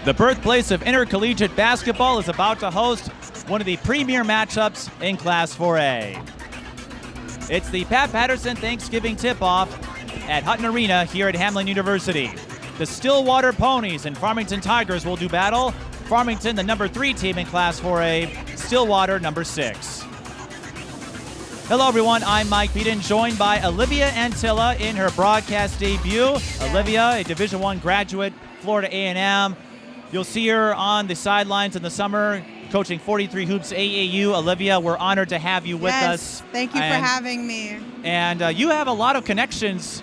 The birthplace of intercollegiate basketball is about to host one of the premier matchups in Class 4A. It's the Pat Paterson Thanksgiving Tip-Off at Hutton Arena here at Hamline University. The Stillwater Ponies and Farmington Tigers will do battle. Farmington, the number 3 team in Class 4A, Stillwater, number 6. Hello everyone, I'm Mike Peden, joined by Olivia Antilla in her broadcast debut. Olivia, a Division I graduate, Florida A&M. You'll see her on the sidelines in the summer, coaching 43 Hoops AAU. Olivia, we're honored to have you with us. Thank you for having me. And you have a lot of connections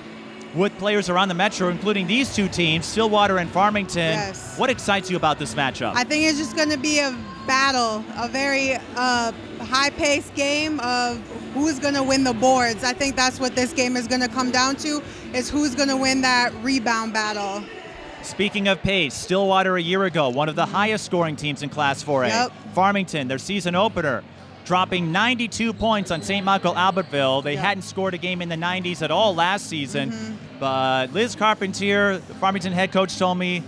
with players around the Metro, including these two teams, Stillwater and Farmington. Yes. What excites you about this matchup? I think it's just going to be a battle, a very high-paced game of who's going to win the boards. I think that's what this game is going to come down to, is who's going to win that rebound battle. Speaking of pace, Stillwater a year ago, one of the highest scoring teams in Class 4A. Yep. Farmington, their season opener, dropping 92 points on St. Michael Albertville. They hadn't scored a game in the 90s at all last season. But Liz Carpentier, the Farmington head coach, told me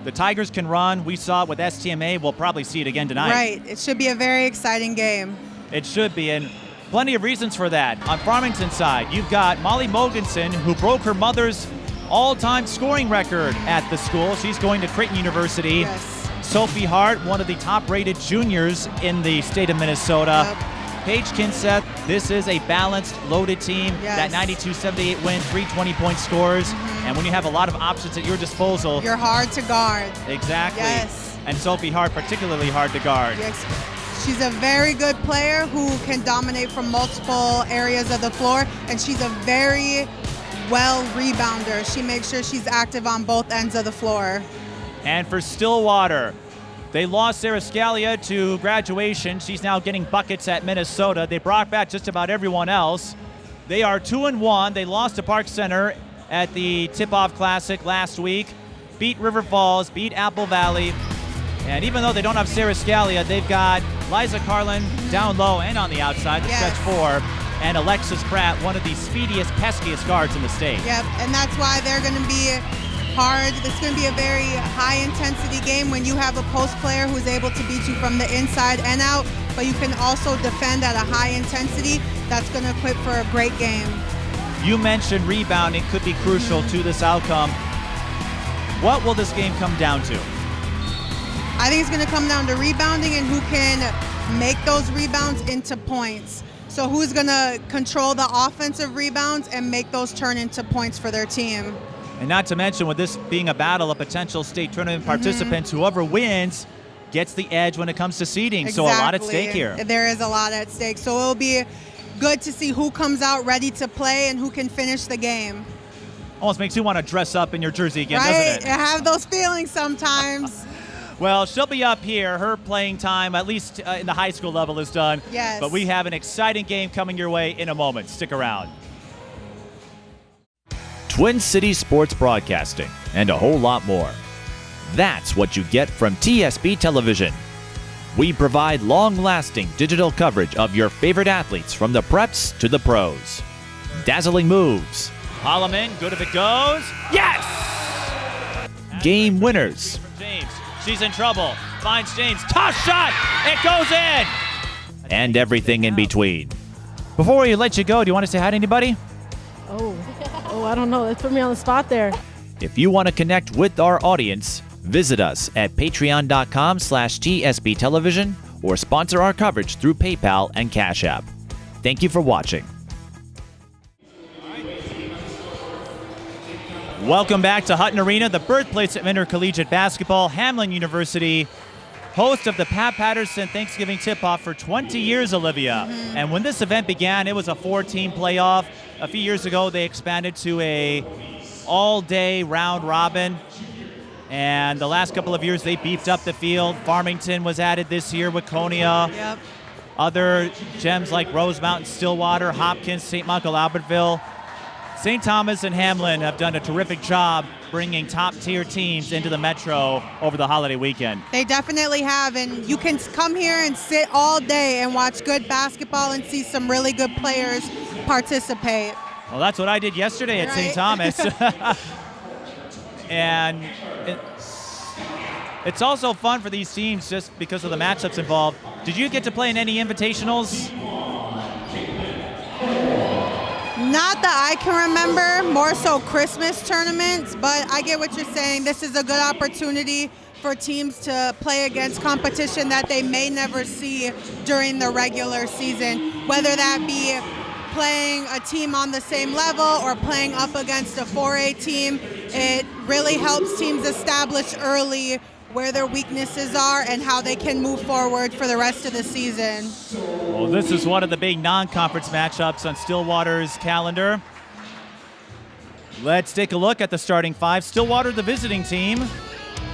the Tigers can run. We saw it with STMA. We'll probably see it again tonight. Right. It should be a very exciting game. It should be, and plenty of reasons for that. On Farmington's side, you've got Molly Mogensen, who broke her mother's all-time scoring record at the school. She's going to Creighton University. Yes. Sophie Hart, one of the top-rated juniors in the state of Minnesota. Yep. Paige, Kindseth, this is a balanced, loaded team. Yes. That 92-78 win, 3 20-point scores. And when you have a lot of options at your disposal. You're hard to guard. Exactly. Yes. And Sophie Hart, particularly hard to guard. Yes. She's a very good player who can dominate from multiple areas of the floor, and she's a very well rebounder. She makes sure she's active on both ends of the floor. And for Stillwater, they lost Sara Scalia to graduation. She's now getting buckets at Minnesota. They brought back just about everyone else. They are 2-1. They lost to Park Center at the Tip-Off Classic last week, beat River Falls, beat Apple Valley. And even though they don't have Sara Scalia, they've got Liza Karlen down low and on the outside, the stretch 4, and Alexis Pratt, one of the speediest, peskiest guards in the state. Yep, and that's why they're going to be hard. It's going to be a very high-intensity game when you have a post player who's able to beat you from the inside and out, but you can also defend at a high intensity. That's going to equip for a great game. You mentioned rebounding could be crucial to this outcome. What will this game come down to? I think it's going to come down to rebounding and who can make those rebounds into points. So who's going to control the offensive rebounds and make those turn into points for their team. And not to mention, with this being a battle of potential state tournament participants, whoever wins gets the edge when it comes to seeding. Exactly. So a lot at stake here. There is a lot at stake. So it'll be good to see who comes out ready to play and who can finish the game. Almost makes you want to dress up in your jersey again, right? doesn't it? I have those feelings sometimes. Well, she'll be up here. Her playing time, at least in the high school level, is done. Yes. But we have an exciting game coming your way in a moment. Stick around. Twin Cities Sports Broadcasting and a whole lot more. That's what you get from TSB Television. We provide long-lasting digital coverage of your favorite athletes from the preps to the pros. Dazzling moves. Holloman, good if it goes. Yes! Game winners. James. She's in trouble. Finds James. Toss shot. It goes in. And everything in between. Before we let you go, do you want to say hi to anybody? Oh, I don't know. Let's put me on the spot there. If you want to connect with our audience, visit us at patreon.com/TSB Television or sponsor our coverage through PayPal and Cash App. Thank you for watching. Welcome back to Hutton Arena, the birthplace of intercollegiate basketball. Hamline University, host of the Pat Paterson Thanksgiving Tip-Off for 20 years, Olivia. And when this event began, it was a 4-team playoff. A few years ago, they expanded to a all-day round robin. And the last couple of years, they beefed up the field. Farmington was added this year with Konya. Yep. Other gems like Rosemount, Stillwater, Hopkins, St. Michael, Albertville. St. Thomas and Hamline have done a terrific job bringing top-tier teams into the Metro over the holiday weekend. They definitely have, and you can come here and sit all day and watch good basketball and see some really good players participate. Well, that's what I did yesterday at St. Thomas. And It's also fun for these teams just because of the matchups involved. Did you get to play in any invitationals? Not that I can remember, more so Christmas tournaments, but I get what you're saying. This is a good opportunity for teams to play against competition that they may never see during the regular season, whether that be playing a team on the same level or playing up against a 4A team. It really helps teams establish early where their weaknesses are and how they can move forward for the rest of the season. Well, this is one of the big non-conference matchups on Stillwater's calendar. Let's take a look at the starting five. Stillwater, the visiting team,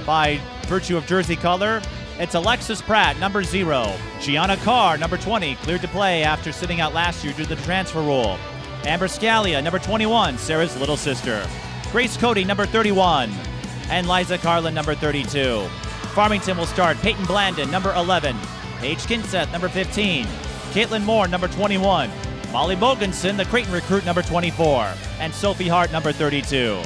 by virtue of jersey color. It's Alexis Pratt, number 0. Gianna Carr, number 20, cleared to play after sitting out last year due to the transfer rule. Sara Scalia, number 21, Sarah's little sister. Grace Cody, number 31. And Liza Karlen, number 32. Farmington will start Peyton Blandon, number 11. Paige Kindseth, number 15. Caitlin Moore, number 21. Molly Mogensen, the Creighton recruit, number 24. And Sophie Hart, number 32.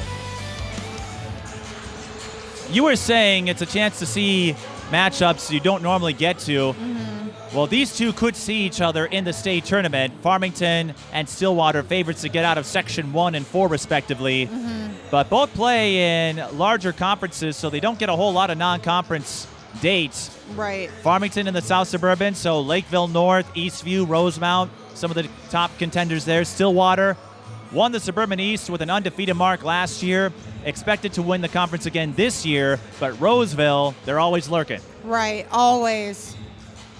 You were saying it's a chance to see matchups you don't normally get to. Mm-hmm. Well, these two could see each other in the state tournament. Farmington and Stillwater favorites to get out of Section 1 and 4 respectively. Mm-hmm. But both play in larger conferences, so they don't get a whole lot of non-conference dates. Right. Farmington in the South Suburban, so Lakeville North, Eastview, Rosemount, some of the top contenders there. Stillwater won the Suburban East with an undefeated mark last year. Expected to win the conference again this year, but Roseville, they're always lurking. Right, always.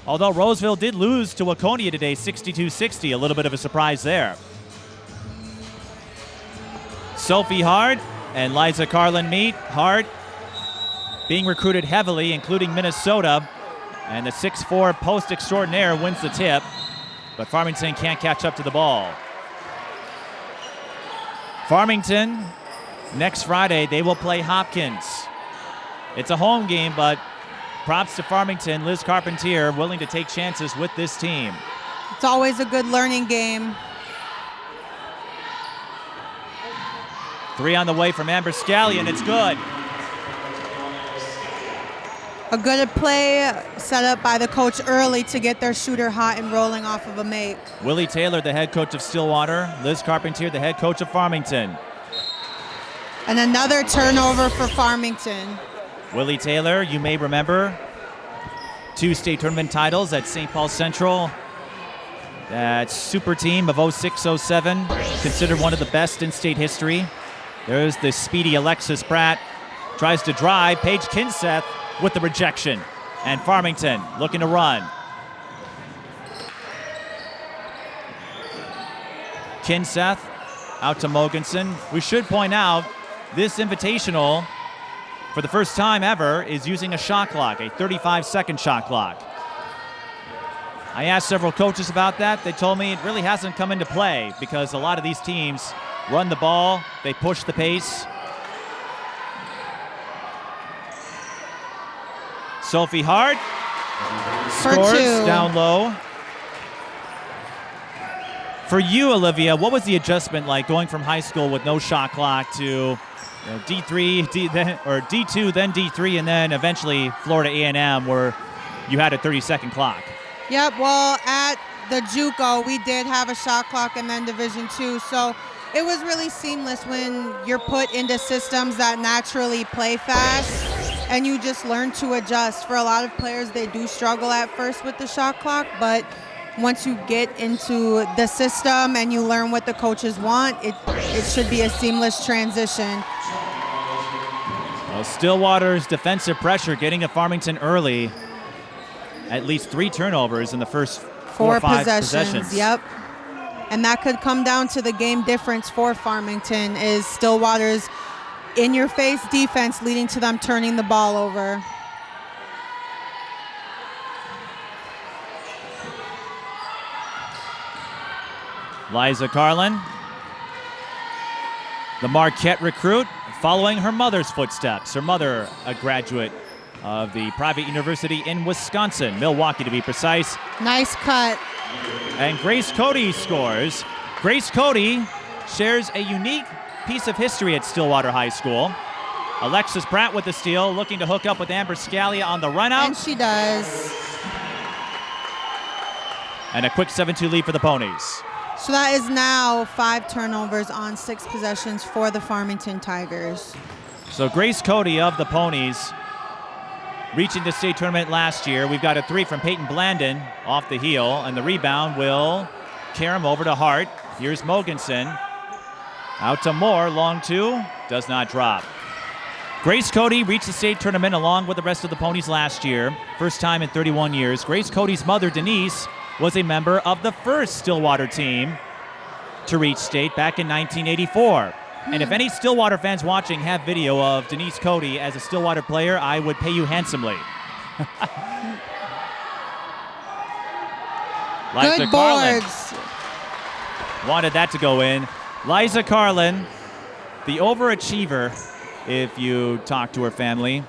Although Roseville did lose to Waconia today, 62-60, a little bit of a surprise there. Sophie Hart and Liza Karlen meet. Hart being recruited heavily, including Minnesota, and the 6'4 post extraordinaire wins the tip, but Farmington can't catch up to the ball. Farmington, next Friday, they will play Hopkins. It's a home game, but props to Farmington. Liz Carpentier willing to take chances with this team. It's always a good learning game. 3 on the way from Sara Scalia, and it's good. A good play set up by the coach early to get their shooter hot and rolling off of a make. Willie Taylor, the head coach of Stillwater. Liz Carpentier, the head coach of Farmington. And another turnover for Farmington. Willie Taylor, you may remember, 2 state tournament titles at St. Paul Central. That super team of 06-07, considered one of the best in state history. There's the speedy Alexis Pratt. Tries to drive. Paige Kindseth with the rejection. And Farmington looking to run. Kindseth out to Mogensen. We should point out this invitational, for the first time ever, is using a shot clock, a 35-second shot clock. I asked several coaches about that. They told me it really hasn't come into play because a lot of these teams run the ball, they push the pace. Sophie Hart scores down low. For you, Olivia, what was the adjustment like going from high school with no shot clock to D3, D2, then D3, and then eventually Florida A&M where you had a 30-second clock? Yep, well, at the JUCO, we did have a shot clock and then Division II, so it was really seamless when you're put into systems that naturally play fast and you just learn to adjust. For a lot of players, they do struggle at first with the shot clock, but once you get into the system and you learn what the coaches want, it should be a seamless transition. Well, Stillwater's defensive pressure getting to Farmington early. At least 3 turnovers in the first 4 or 5 possessions. Yep. And that could come down to the game difference for Farmington is Stillwater's in-your-face defense leading to them turning the ball over. Liza Karlen, the Marquette recruit, following her mother's footsteps. Her mother, a graduate of the private university in Wisconsin, Milwaukee to be precise. Nice cut. And Grace Cody scores. Grace Cody shares a unique piece of history at Stillwater High School. Alexis Pratt with the steal, looking to hook up with Sara Scalia on the run out. And she does. And a quick 7-2 lead for the Ponies. So that is now 5 turnovers on 6 possessions for the Farmington Tigers. So Grace Cody of the Ponies reaching the state tournament last year. We've got a 3 from Peyton Blandon off the heel, and the rebound will carry him over to Hart. Here's Mogensen. Out to Moore, long 2, does not drop. Grace Cody reached the state tournament along with the rest of the Ponies last year. First time in 31 years. Grace Cody's mother, Denise, was a member of the first Stillwater team to reach state back in 1984. And if any Stillwater fans watching have video of Denise Cody as a Stillwater player, I would pay you handsomely. Good boards. Wanted that to go in. Liza Karlen, the overachiever, if you talk to her family,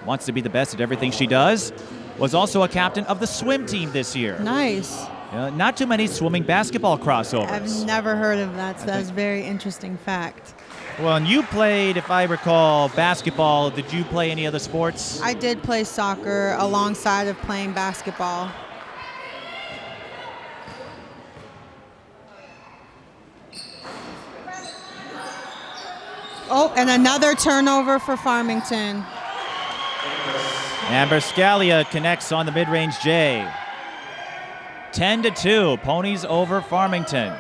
wants to be the best at everything she does, was also a captain of the swim team this year. Nice. Not too many swimming basketball crossovers. I've never heard of that, so that's a very interesting fact. Well, and you played, if I recall, basketball. Did you play any other sports? I did play soccer alongside of playing basketball. Oh, and another turnover for Farmington. Sara Scalia connects on the mid-range J. 10-2, Ponies over Farmington.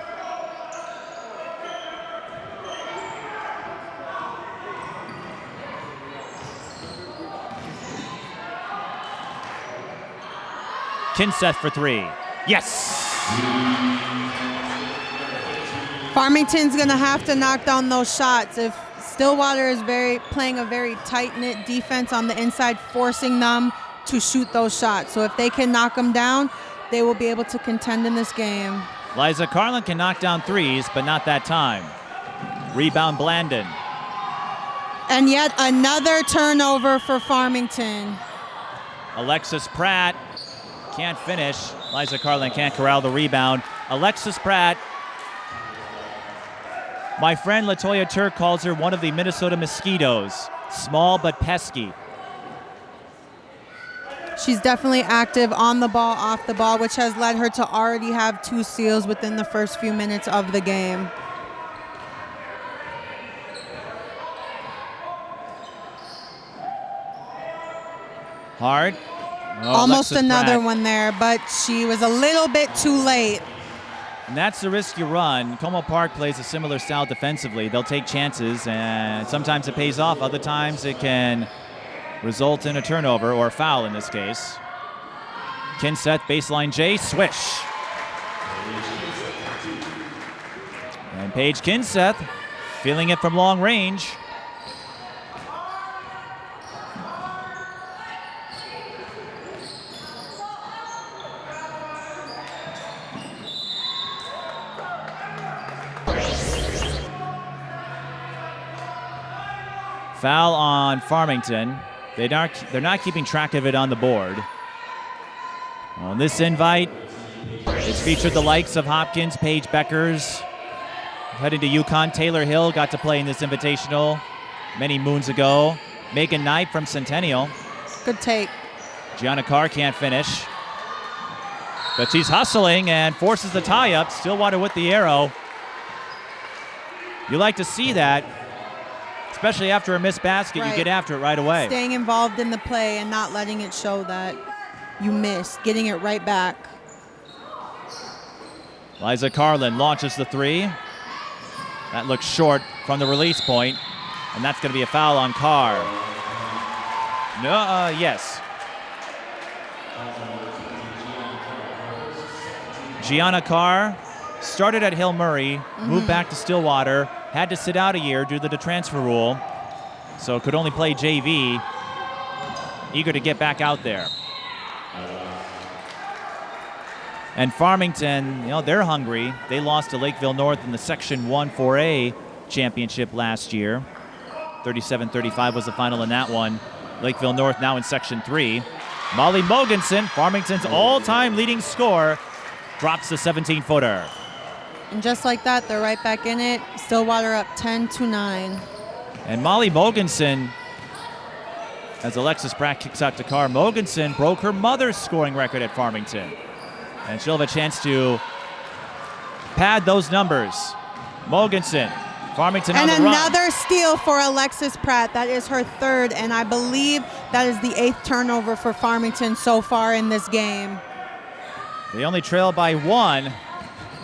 Kindseth for 3. Yes! Farmington's going to have to knock down those shots. If Stillwater is playing a very tight-knit defense on the inside, forcing them to shoot those shots. So if they can knock them down, they will be able to contend in this game. Liza Karlen can knock down 3s, but not that time. Rebound Blandon. And yet another turnover for Farmington. Alexis Pratt can't finish. Liza Karlen can't corral the rebound. Alexis Pratt, my friend LaToya Turk calls her one of the Minnesota mosquitoes. Small but pesky. She's definitely active on the ball, off the ball, which has led her to already have 2 steals within the first few minutes of the game. Hart. Almost Alexis another Pratt. one there, but she was a little bit too late. And that's the risk you run. Como Park plays a similar style defensively. They'll take chances, and sometimes it pays off. Other times it can result in a turnover, or a foul in this case. Kindseth, baseline J, swish. And Paige Kindseth feeling it from long range. Foul on Farmington. They're not keeping track of it on the board. On this invite, it's featured the likes of Hopkins, Paige Beckers. Heading to UConn, Taylor Hill got to play in this invitational many moons ago. Megan Knight from Centennial. Good take. Gianna Carr can't finish. But she's hustling and forces the tie-up. Stillwater with the arrow. You like to see that. Especially after a missed basket, right. You get after it right away. Staying involved in the play and not letting it show that you missed, getting it right back. Liza Karlen launches the 3. That looks short from the release point, and that's going to be a foul on Carr. No, yes. Gianna Carr started at Hill Murray, moved back to Stillwater, had to sit out a year due to the transfer rule, so could only play JV. Eager to get back out there. And Farmington, they're hungry. They lost to Lakeville North in the Section 1 4A championship last year. 37-35 was the final in that one. Lakeville North now in Section 3. Molly Mogensen, Farmington's all-time leading scorer, drops the 17-footer. And just like that, they're right back in it. Stillwater up 10-9. And Molly Mogensen As Alexis Pratt kicks out to Carr, Mogensen broke her mother's scoring record at Farmington. And she'll have a chance to pad those numbers. Mogensen, Farmington on the run. And another steal for Alexis Pratt. That is her third, and I believe that is the 8th turnover for Farmington so far in this game. They only trail by 1,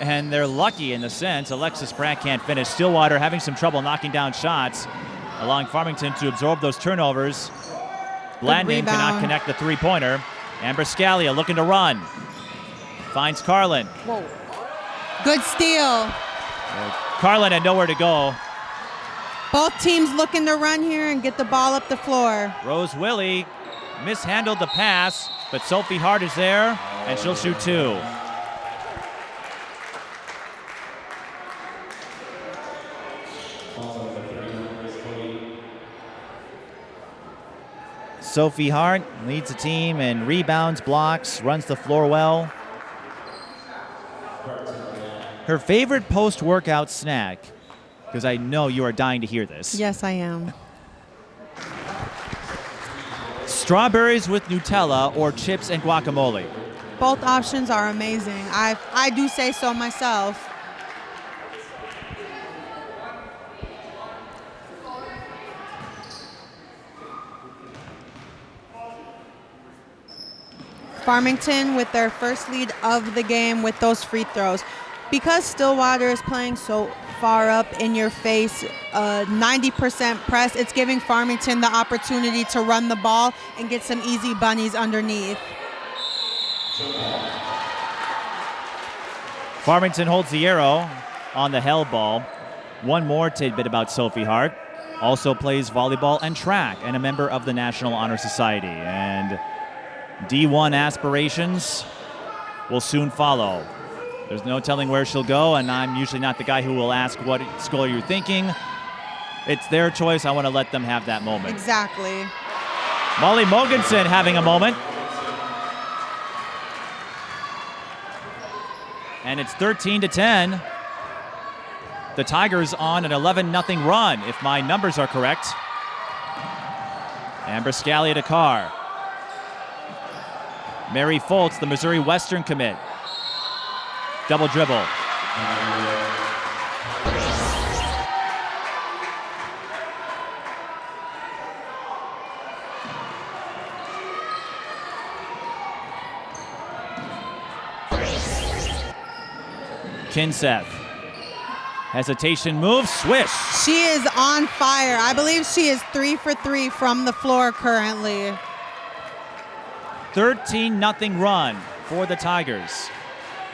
and they're lucky in the sense Alexis Pratt can't finish. Stillwater having some trouble knocking down shots, allowing Farmington to absorb those turnovers. Blandon cannot connect the three-pointer. Sara Scalia looking to run. Finds Karlen. Whoa. Good steal. Karlen had nowhere to go. Both teams looking to run here and get the ball up the floor. Rose Willie mishandled the pass, but Sophie Hart is there, and she'll shoot 2. Sophie Hart leads the team in rebounds, blocks, runs the floor well. Her favorite post-workout snack, because I know you are dying to hear this. Yes, I am. Strawberries with Nutella or chips and guacamole. Both options are amazing. I do say so myself. Farmington with their first lead of the game with those free throws. Because Stillwater is playing so far up in your face, 90% press, it's giving Farmington the opportunity to run the ball and get some easy bunnies underneath. Farmington holds the arrow on the held ball. One more tidbit about Sophie Hart. Also plays volleyball and track and a member of the National Honor Society. And D1 aspirations will soon follow. There's no telling where she'll go, and I'm usually not the guy who will ask what school you're thinking. It's their choice. I want to let them have that moment. Exactly. Molly Mogensen having a moment. And it's 13-10. The Tigers on an 11-0 run, if my numbers are correct. Sara Scalia to Carr. Mary Foltz, the Missouri Western commit. Double dribble. Kindseth. Hesitation move, swish. She is on fire. I believe she is 3 for 3 from the floor currently. 13-0 run for the Tigers.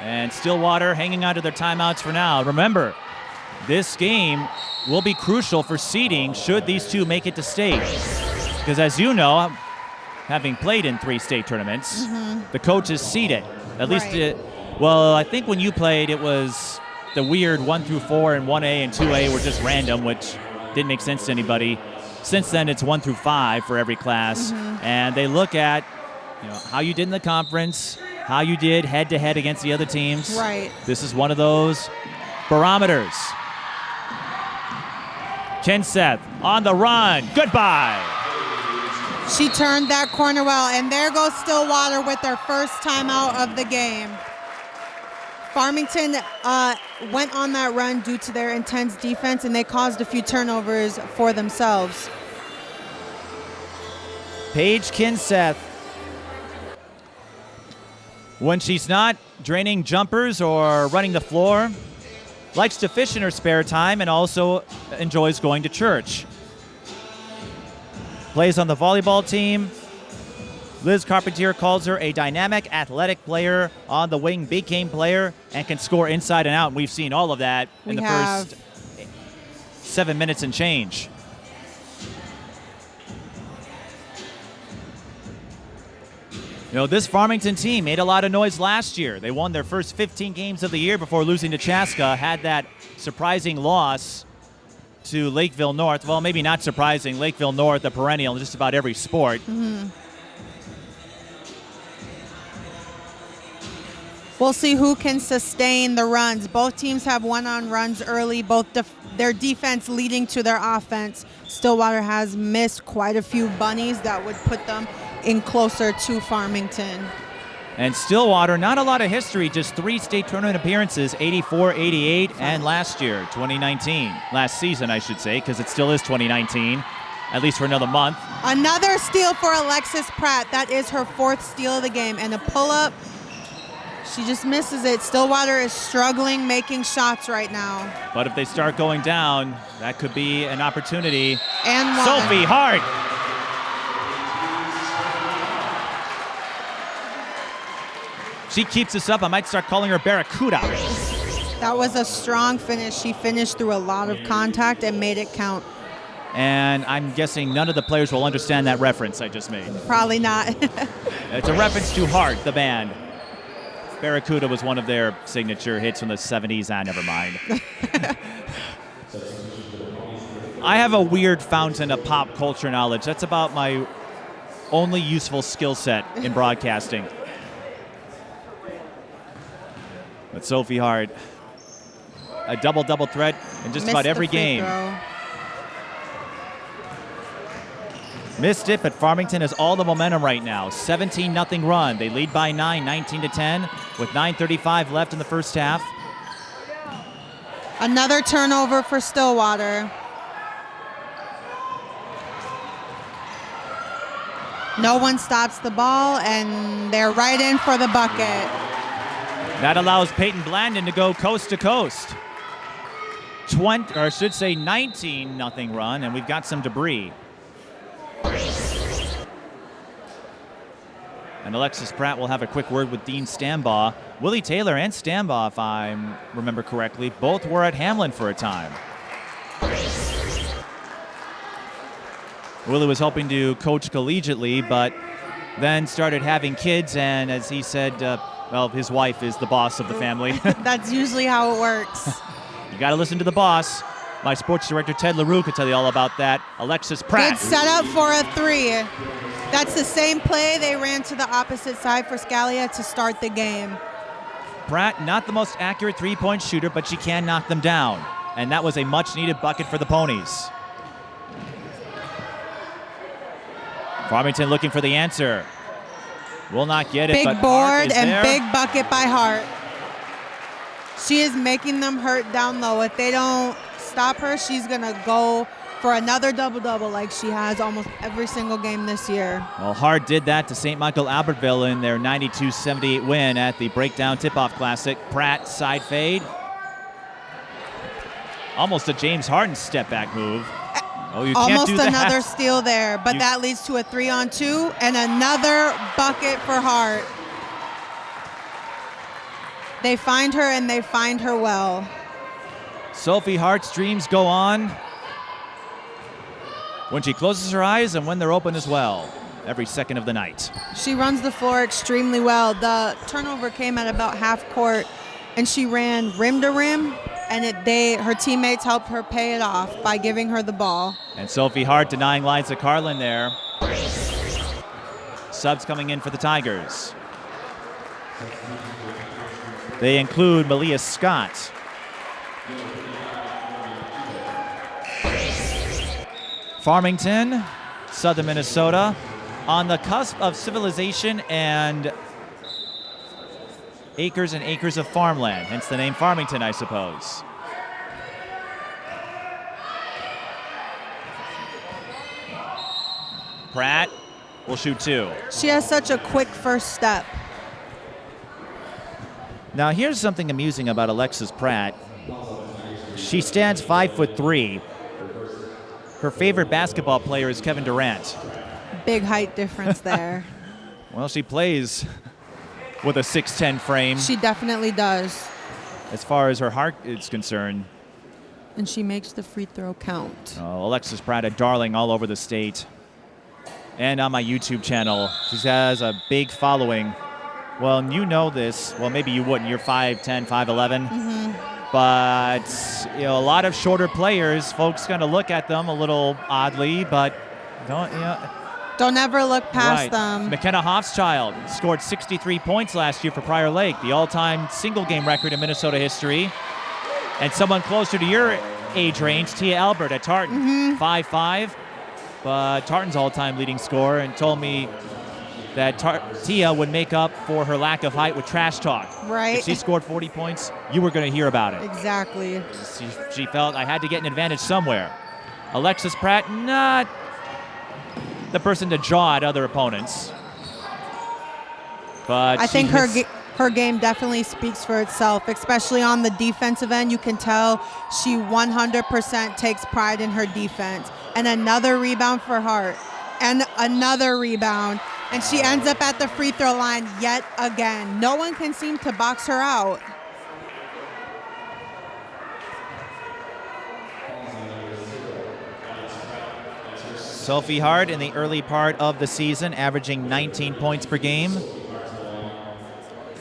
And Stillwater hanging on to their timeouts for now. Remember, this game will be crucial for seeding should these two make it to state. Because as you know, having played in 3 state tournaments, the coaches seed it. At least, well, I think when you played, it was the weird 1 through 4 and 1A and 2A were just random, which didn't make sense to anybody. Since then, it's 1 through 5 for every class. And they look at how you did in the conference, how you did head-to-head against the other teams. Right. This is one of those barometers. Kindseth on the run. Goodbye. She turned that corner well, and there goes Stillwater with their first timeout of the game. Farmington went on that run due to their intense defense, and they caused a few turnovers for themselves. Paige Kindseth, when she's not draining jumpers or running the floor, likes to fish in her spare time and also enjoys going to church. Plays on the volleyball team. Liz Carpentier calls her a dynamic, athletic player, on the wing, big game player, and can score inside and out. And we've seen all of that in the first 7 minutes and change. This Farmington team made a lot of noise last year. They won their first 15 games of the year before losing to Chaska, had that surprising loss to Lakeville North. Well, maybe not surprising. Lakeville North, a perennial in just about every sport. We'll see who can sustain the runs. Both teams have won on runs early, both their defense leading to their offense. Stillwater has missed quite a few bunnies that would put them in closer to Farmington. And Stillwater, not a lot of history, just 3 state tournament appearances, 84, 88, and last year, 2019. Last season, I should say, because it still is 2019, at least for another month. Another steal for Alexis Pratt. That is her 4th steal of the game. And a pull-up, she just misses it. Stillwater is struggling making shots right now. But if they start going down, that could be an opportunity. And one. Sophie Hart. She keeps this up. I might start calling her Barracuda. That was a strong finish. She finished through a lot of contact and made it count. And I'm guessing none of the players will understand that reference I just made. Probably not. It's a reference to Hart, the band. Barracuda was one of their signature hits from the 70s. Never mind. I have a weird fountain of pop culture knowledge. That's about my only useful skill set in broadcasting. But Sophie Hart, a double-double threat in just about every game. Missed it, but Farmington has all the momentum right now. 17-0 run. They lead by 9, 19-10, with 9:35 left in the first half. Another turnover for Stillwater. No one stops the ball, and they're right in for the bucket. That allows Peyton Blandon to go coast to coast. 19-0 run, and we've got some debris. And Alexis Pratt will have a quick word with Dean Stambaugh. Willie Taylor and Stambaugh, if I remember correctly, both were at Hamline for a time. Willie was hoping to coach collegiately, but then started having kids, and as he said, well, his wife is the boss of the family. That's usually how it works. You got to listen to the boss. My sports director, Ted LaRue, could tell you all about that. Alexis Pratt. Good setup for a 3. That's the same play they ran to the opposite side for Scalia to start the game. Pratt, not the most accurate three-point shooter, but she can knock them down. And that was a much-needed bucket for the Ponies. Farmington looking for the answer. Will not get it, but big board and there. Big bucket by Hart. She is making them hurt down low. If they don't stop her, she's going to go for another double-double like she has almost every single game this year. Well, Hart did that to St. Michael Albertville in their 92-78 win at the Breakdown Tip-Off Classic. Pratt side fade. Almost a James Harden step-back move. Oh, you almost can't do another that. steal there, but that leads to a 3-on-2 and another bucket for Hart. They find her, and they find her well. Sophie Hart's dreams go on when she closes her eyes and when they're open as well, every second of the night. She runs the floor extremely well. The turnover came at about half court, and she ran rim to rim, and her teammates helped her pay it off by giving her the ball. And Sophie Hart denying Liza Karlen there. Subs coming in for the Tigers. They include Malia Scott. Farmington, southern Minnesota, on the cusp of civilization and acres and acres of farmland, hence the name Farmington, I suppose. Pratt will shoot 2. She has such a quick first step. Now here's something amusing about Alexis Pratt. She stands 5'3". Her favorite basketball player is Kevin Durant. Big height difference there. Well, she plays with a 6'10" frame. She definitely does. As far as her heart is concerned. And she makes the free throw count. Oh, Alexis Pratt, a darling all over the state. And on my YouTube channel. She has a big following. Well, you know this. Well, maybe you wouldn't. You're 5'10", 5'11". Mm-hmm. But, a lot of shorter players, folks kind of look at them a little oddly, but Don't ever look past Right. them. McKenna Hofschild scored 63 points last year for Prior Lake, the all-time single-game record in Minnesota history. And someone closer to your age range, Tia Albert at Tartan, 5'5", but Tartan's all-time leading scorer, and told me that Tia would make up for her lack of height with trash talk. Right. If she scored 40 points, you were going to hear about it. Exactly. She felt I had to get an advantage somewhere. Alexis Pratt, not the person to draw at other opponents. But I think her game definitely speaks for itself, especially on the defensive end. You can tell she 100% takes pride in her defense. And another rebound for Hart. And another rebound. And she ends up at the free throw line yet again. No one can seem to box her out. Sophie Hart in the early part of the season, averaging 19 points per game.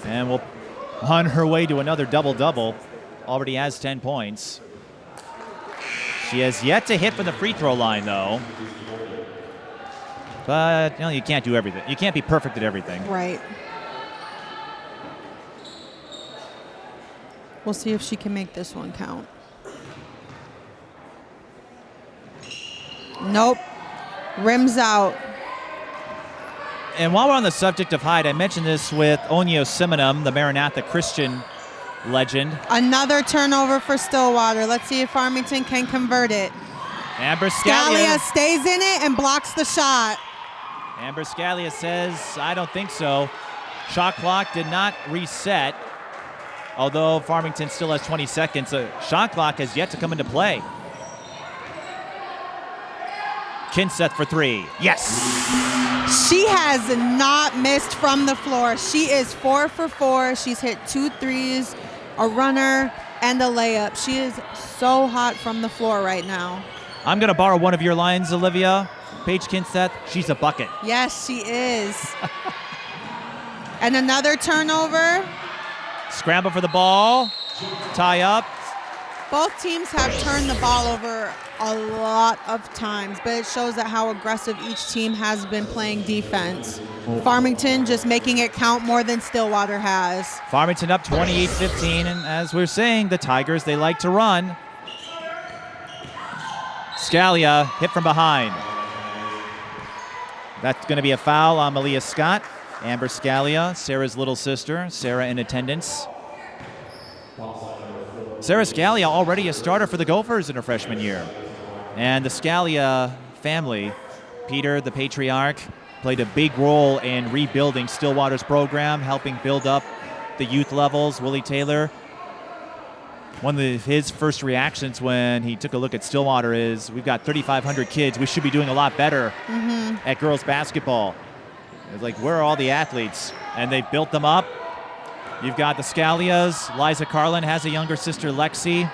And will on her way to another double-double. Already has 10 points. She has yet to hit from the free throw line, though. But, you can't do everything. You can't be perfect at everything. Right. We'll see if she can make this one count. Nope. Rims out. And while we're on the subject of height, I mentioned this with Onyo Simonum, the Maranatha Christian legend. Another turnover for Stillwater. Let's see if Farmington can convert it. Amber Scalia stays in it and blocks the shot. Amber Scalia says, I don't think so. Shot clock did not reset. Although Farmington still has 20 seconds, the shot clock has yet to come into play. Kindseth for three. Yes! She has not missed from the floor. She is 4 for 4. She's hit 2 threes, a runner, and a layup. She is so hot from the floor right now. I'm going to borrow one of your lines, Olivia. Paige Kindseth, she's a bucket. Yes, she is. And another turnover. Scramble for the ball. Tie up. Both teams have turned the ball over a lot of times, but it shows that how aggressive each team has been playing defense. Farmington just making it count more than Stillwater has. Farmington up 28-15, and as we're saying, the Tigers, they like to run. Scalia hit from behind. That's going to be a foul on Malia Scott. Amber Scalia, Sarah's little sister. Sara in attendance. Sara Scalia already a starter for the Gophers in her freshman year. And the Scalia family, Peter, the patriarch, played a big role in rebuilding Stillwater's program, helping build up the youth levels. Willie Taylor, one of his first reactions when he took a look at Stillwater is, we've got 3,500 kids. We should be doing a lot better at girls basketball. It's like, where are all the athletes? And they've built them up. You've got the Scalias. Liza Karlen has a younger sister, Lexi.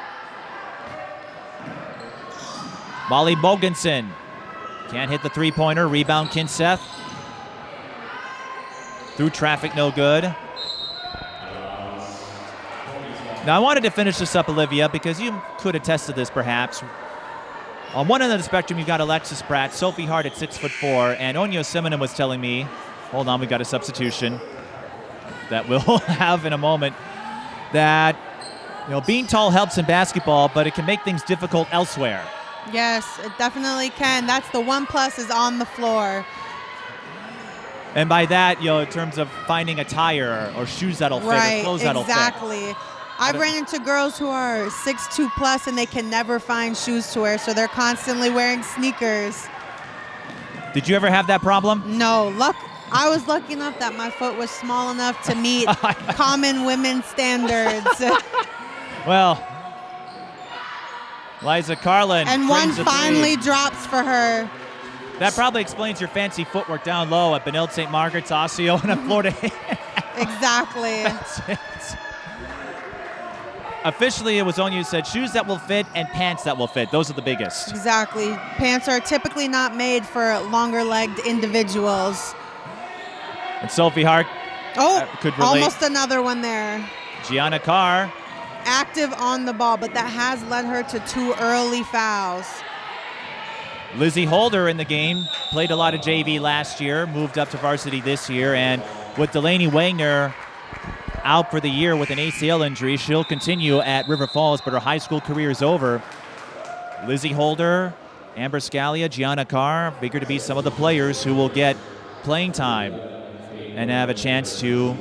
Molly Mogensen can't hit the three-pointer. Rebound, Kindseth. Through traffic, no good. Now, I wanted to finish this up, Olivia, because you could attest to this, perhaps. On one end of the spectrum, you've got Alexis Pratt, Sophie Hart at 6'4", and Onyo Simonum was telling me, hold on, we've got a substitution that we'll have in a moment, that being tall helps in basketball, but it can make things difficult elsewhere. Yes, it definitely can. That's the one plus is on the floor. And by that, in terms of finding attire or shoes that'll fit or clothes that'll fit. Exactly. I've ran into girls who are 6'2 plus and they can never find shoes to wear, so they're constantly wearing sneakers. Did you ever have that problem? No. I was lucky enough that my foot was small enough to meet common women's standards. Well, Liza Karlen. And one finally drops for her. That probably explains your fancy footwork down low at Benilde St. Margaret's, Osseo, and at Florida. Exactly. That's it. Officially, it was Onyo said shoes that will fit and pants that will fit. Those are the biggest. Exactly. Pants are typically not made for longer-legged individuals. And Sophie Hart could relate. Almost another one there. Gianna Carr. Active on the ball, but that has led her to 2 early fouls. Lizzie Holder in the game, played a lot of JV last year, moved up to varsity this year, and with Delaney Wagner out for the year with an ACL injury, she'll continue at River Falls, but her high school career is over. Lizzie Holder, Amber Scalia, Gianna Carr, bigger to be some of the players who will get playing time and have a chance to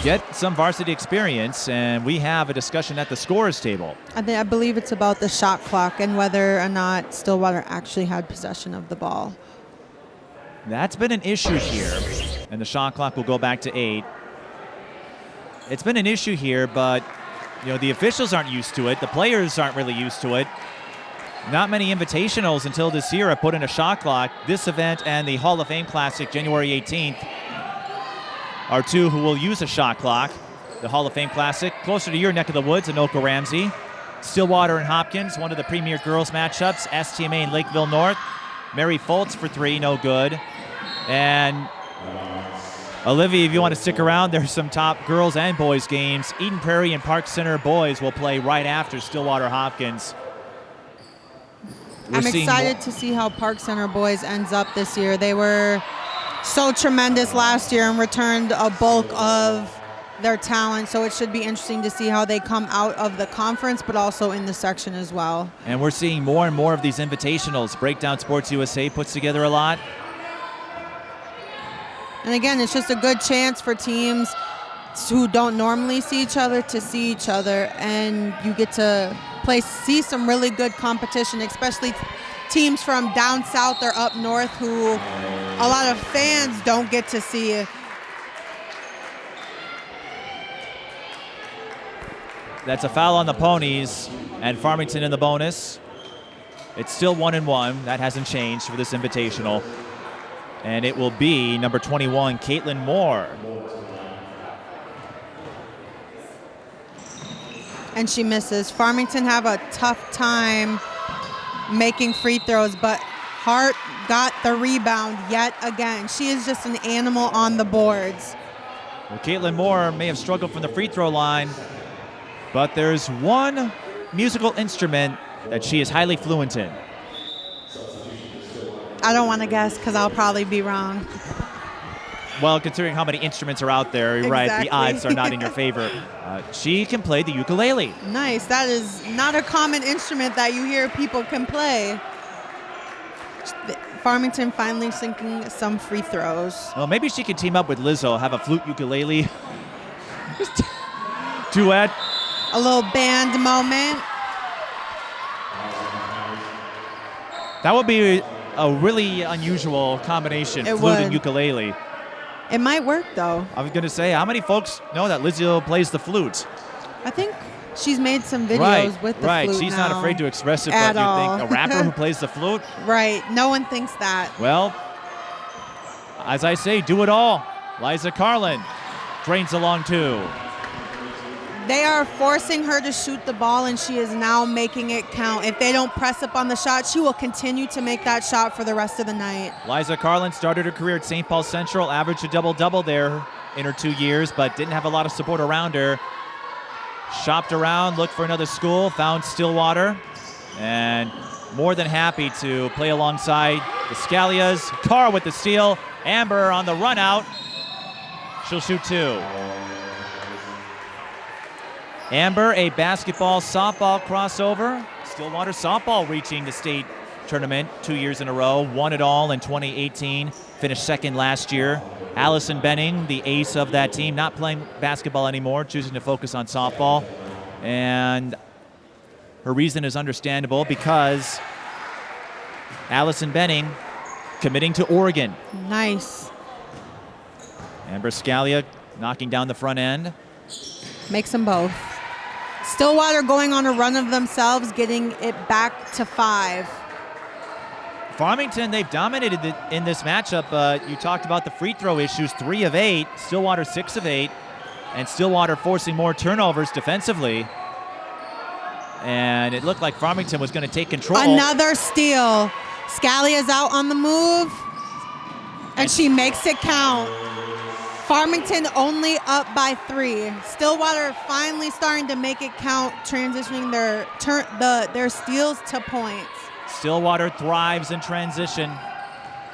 get some varsity experience, and we have a discussion at the scorers table. I believe it's about the shot clock and whether or not Stillwater actually had possession of the ball. That's been an issue here, and the shot clock will go back to 8. It's been an issue here, but the officials aren't used to it. The players aren't really used to it. Not many invitationals until this year have put in a shot clock. This event and the Hall of Fame Classic, January 18th, are two who will use a shot clock. The Hall of Fame Classic, closer to your neck of the woods, Anoka Ramsey. Stillwater and Hopkins, one of the premier girls matchups. STMA and Lakeville North. Mary Foltz for 3, no good. And Olivia, if you want to stick around, there's some top girls and boys games. Eden Prairie and Park Center boys will play right after Stillwater Hopkins. I'm excited to see how Park Center boys ends up this year. They were so tremendous last year and returned a bulk of their talent, so it should be interesting to see how they come out of the conference, but also in the section as well. And we're seeing more and more of these invitationals. Breakdown Sports USA puts together a lot. And again, it's just a good chance for teams who don't normally see each other to see each other, and you get to see some really good competition, especially teams from down south or up north who a lot of fans don't get to see. That's a foul on the Ponies, and Farmington in the bonus. It's still 1-1. That hasn't changed for this invitational. And it will be number 21, Caitlin Moore. And she misses. Farmington have a tough time making free throws, but Hart got the rebound yet again. She is just an animal on the boards. Well, Caitlin Moore may have struggled from the free throw line, but there's one musical instrument that she is highly fluent in. I don't want to guess because I'll probably be wrong. Well, considering how many instruments are out there, you're right, the odds are not in your favor. She can play the ukulele. Nice. That is not a common instrument that you hear people can play. Farmington finally sinking some free throws. Well, maybe she could team up with Lizzo, have a flute ukulele duet. A little band moment. That would be a really unusual combination, flute and ukulele. It might work, though. I was going to say, how many folks know that Lizzo plays the flute? I think she's made some videos with the flute. Right, she's not afraid to express it, but you think a rapper who plays the flute? Right, no one thinks that. Well, as I say, do it all. Liza Karlen drains along 2. They are forcing her to shoot the ball, and she is now making it count. If they don't press up on the shot, she will continue to make that shot for the rest of the night. Liza Karlen started her career at St. Paul Central, averaged a double-double there in her 2 years, but didn't have a lot of support around her. Shopped around, looked for another school, found Stillwater, and more than happy to play alongside the Scalias. Carr with the steal. Amber on the run out. She'll shoot 2. Amber, a basketball-softball crossover. Stillwater softball reaching the state tournament 2 years in a row. Won it all in 2018. Finished second last year. Allison Benning, the ace of that team, not playing basketball anymore, choosing to focus on softball. And her reason is understandable because Allison Benning committing to Oregon. Nice. Amber Scalia knocking down the front end. Makes them both. Stillwater going on a run of themselves, getting it back to 5. Farmington, they've dominated in this matchup, but you talked about the free throw issues. 3 of 8, Stillwater 6 of 8, and Stillwater forcing more turnovers defensively. And it looked like Farmington was going to take control. Another steal. Scalia's out on the move, and she makes it count. Farmington only up by 3. Stillwater finally starting to make it count, transitioning their steals to points. Stillwater thrives in transition,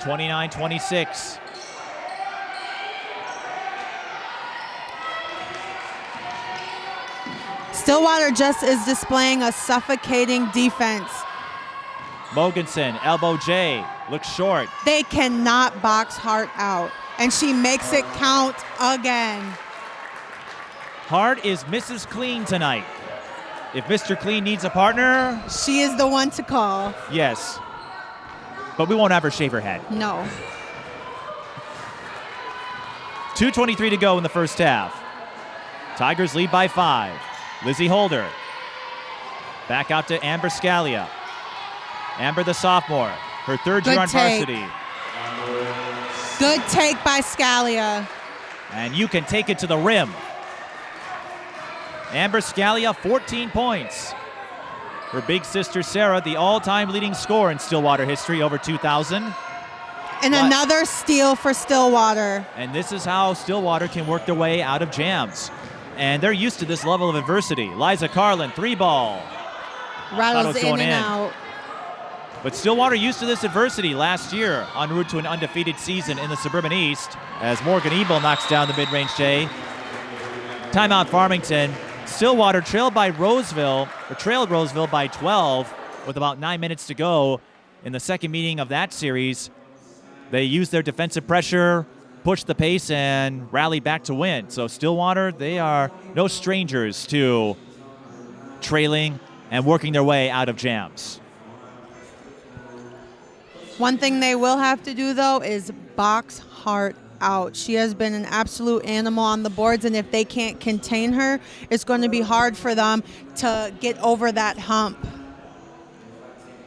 29-26. Stillwater just is displaying a suffocating defense. Mogensen, elbow J, looks short. They cannot box Hart out, and she makes it count again. Hart is Mrs. Clean tonight. If Mr. Clean needs a partner, she is the one to call. Yes, but we won't have her shave her head. No. 2:23 to go in the first half. Tigers lead by 5. Lizzie Holder. Back out to Amber Scalia. Amber, the sophomore, her third year on varsity. Good take by Scalia. And you can take it to the rim. Amber Scalia, 14 points. Her big sister, Sara, the all-time leading scorer in Stillwater history, over 2,000. And another steal for Stillwater. And this is how Stillwater can work their way out of jams. And they're used to this level of adversity. Liza Karlen, 3-ball. Rattles in and out. But Stillwater used to this adversity last year en route to an undefeated season in the Suburban East as Morgan Ebel knocks down the mid-range J. Timeout Farmington. Stillwater trailed Roseville by 12 with about 9 minutes to go in the second meeting of that series. They used their defensive pressure, pushed the pace, and rallied back to win. So Stillwater, they are no strangers to trailing and working their way out of jams. One thing they will have to do, though, is box Hart out. She has been an absolute animal on the boards, and if they can't contain her, it's going to be hard for them to get over that hump.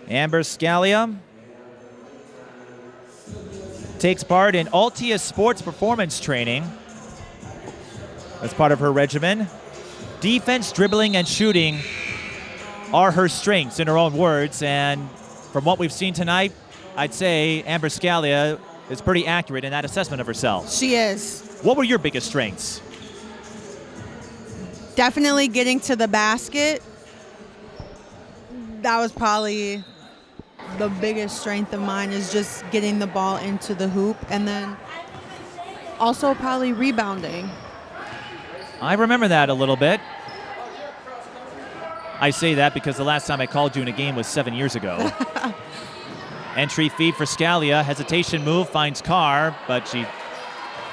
Amber Scalia takes part in Altia sports performance training as part of her regimen. Defense, dribbling, and shooting are her strengths, in her own words, and from what we've seen tonight, I'd say Amber Scalia is pretty accurate in that assessment of herself. She is. What were your biggest strengths? Definitely getting to the basket. That was probably the biggest strength of mine, is just getting the ball into the hoop, and then also probably rebounding. I remember that a little bit. I say that because the last time I called you in a game was 7 years ago. Entry feed for Scalia. Hesitation move, finds Carr, but she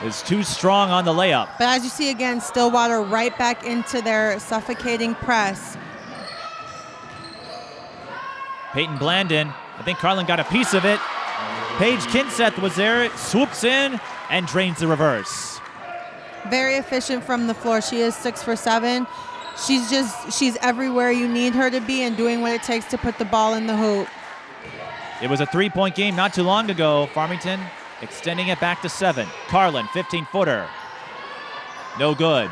is too strong on the layup. But as you see again, Stillwater right back into their suffocating press. Peyton Blandon, I think Karlen got a piece of it. Paige Kindseth was there, swoops in, and drains the reverse. Very efficient from the floor. She is 6 for 7. She's everywhere you need her to be and doing what it takes to put the ball in the hoop. It was a 3-point game not too long ago. Farmington extending it back to 7. Karlen, 15-footer. No good.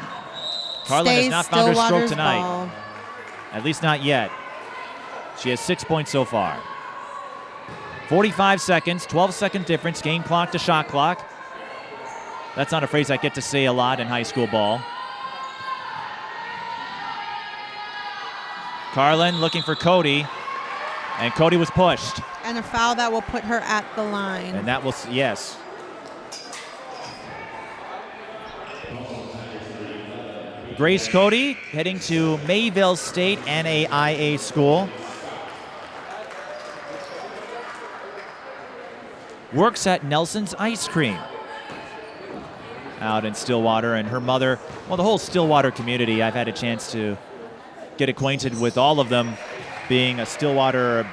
Karlen has not found her stroke tonight. Ball. At least not yet. She has 6 points so far. 45 seconds, 12-second difference, game clock to shot clock. That's not a phrase I get to say a lot in high school ball. Karlen looking for Cody, and Cody was pushed. And a foul that will put her at the line. And that will, yes. Grace Cody heading to Mayville State NAIA school. Works at Nelson's Ice Cream out in Stillwater, and her mother, well, the whole Stillwater community, I've had a chance to get acquainted with all of them, being a Stillwater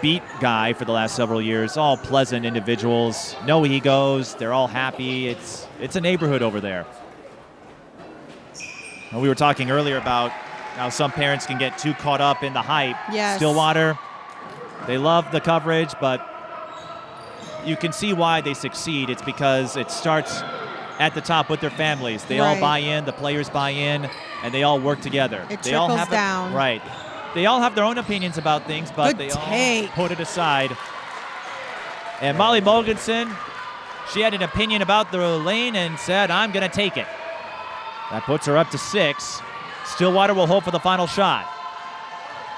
beat guy for the last several years. All pleasant individuals, no egos, they're all happy. It's a neighborhood over there. And we were talking earlier about how some parents can get too caught up in the hype. Yes. Stillwater, they love the coverage, but you can see why they succeed. It's because it starts at the top with their families. They all buy in, the players buy in, and they all work together. They all have down. Right. They all have their own opinions about things, but they all put it aside. And Molly Mogensen, She had an opinion about the lane and said, I'm going to take it. That puts her up to 6. Stillwater will hold for the final shot.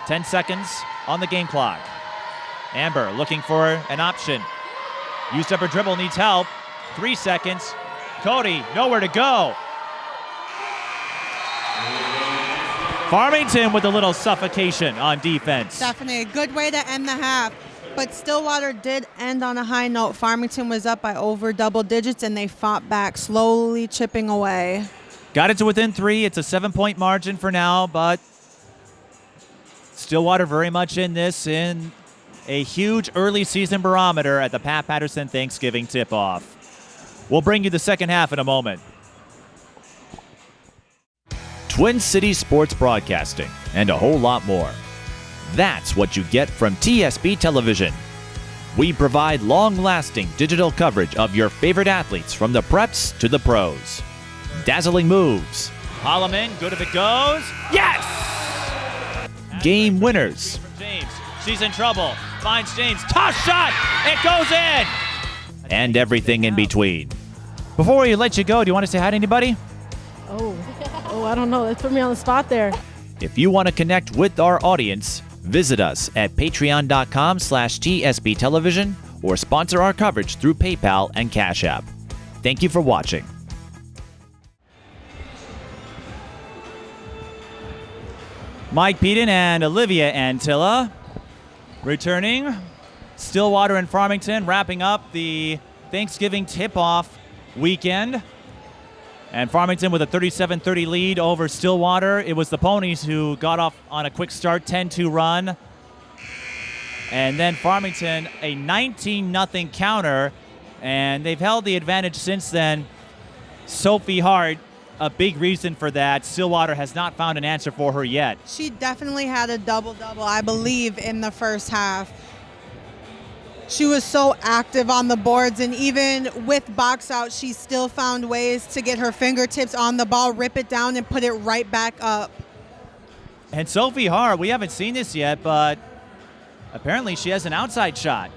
10 seconds on the game clock. Amber looking for an option. Used up her dribble, needs help. 3 seconds. Cody, nowhere to go. Farmington with a little suffocation on defense. Definitely a good way to end the half. But Stillwater did end on a high note. Farmington was up by over double digits, and they fought back, slowly chipping away. Got it to within 3. It's a 7-point margin for now, but Stillwater very much in this in a huge early season barometer at the Pat Paterson Thanksgiving Tip-Off. We'll bring you the second half in a moment. Twin Cities Sports Broadcasting and a whole lot more. That's what you get from TSB Television. We provide long-lasting digital coverage of your favorite athletes from the preps to the pros. Dazzling moves. Holloman, good if it goes. Yes! Game winners. From James. She's in trouble. Finds James. Toss shot! It goes in! And everything in between. Before we let you go, do you want to say hi to anybody? Oh, I don't know. That put me on the spot there. If you want to connect with our audience, visit us at patreon.com/TSB Television or sponsor our coverage through PayPal and Cash App. Thank you for watching. Mike Peden and Olivia Antilla returning. Stillwater and Farmington wrapping up the Thanksgiving Tip-Off weekend. And Farmington with a 37-30 lead over Stillwater. It was the Ponies who got off on a quick start, 10-2 run. And then Farmington, a 19-0 counter. And they've held the advantage since then. Sophie Hart, a big reason for that. Stillwater has not found an answer for her yet. She definitely had a double-double, I believe, in the first half. She was so active on the boards, and even with box out, she still found ways to get her fingertips on the ball, rip it down, and put it right back up. And Sophie Hart, we haven't seen this yet, but apparently she has an outside shot.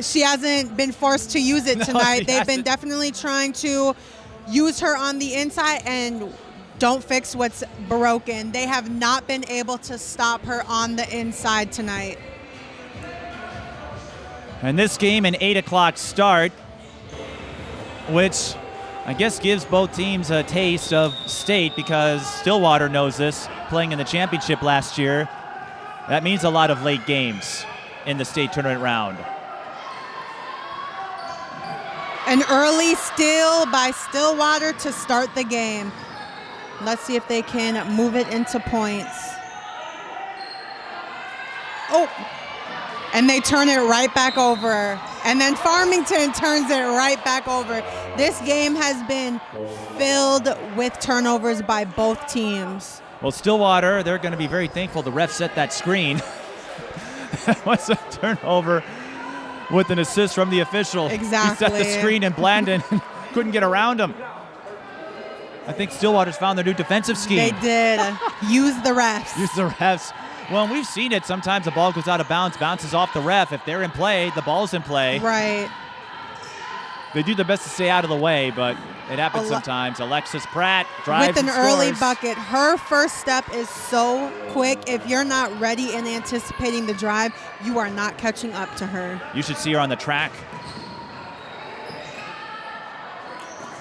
She hasn't been forced to use it tonight. They've been definitely trying to use her on the inside and don't fix what's broken. They have not been able to stop her on the inside tonight. And this game, an 8 o'clock start, which I guess gives both teams a taste of state because Stillwater knows this, playing in the championship last year. That means a lot of late games in the state tournament round. An early steal by Stillwater to start the game. Let's see if they can move it into points. Oh! And they turn it right back over. And then Farmington turns it right back over. This game has been filled with turnovers by both teams. Well, Stillwater, they're going to be very thankful the ref set that screen. That was a turnover with an assist from the official. Exactly. He set the screen and Blandon couldn't get around him. I think Stillwater's found their new defensive scheme. They did. Use the refs. Use the refs. Well, we've seen it. Sometimes the ball goes out of bounds, bounces off the ref. If they're in play, the ball's in play. Right. They do their best to stay out of the way, but it happens sometimes. Alexis Pratt drives with an and early scores. bucket. Her first step is so quick. If you're not ready and anticipating the drive, you are not catching up to her. You should see her on the track.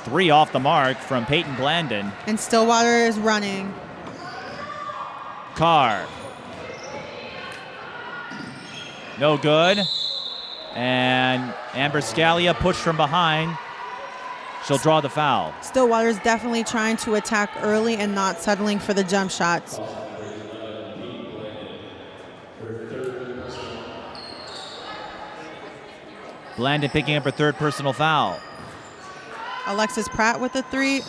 3 off the mark from Peyton Blandon. And Stillwater is running. Carr. No good. And Amber Scalia pushed from behind. She'll draw the foul. Stillwater's definitely trying to attack early and not settling for the jump shots. Blandon picking up her third personal foul. Alexis Pratt with the 3.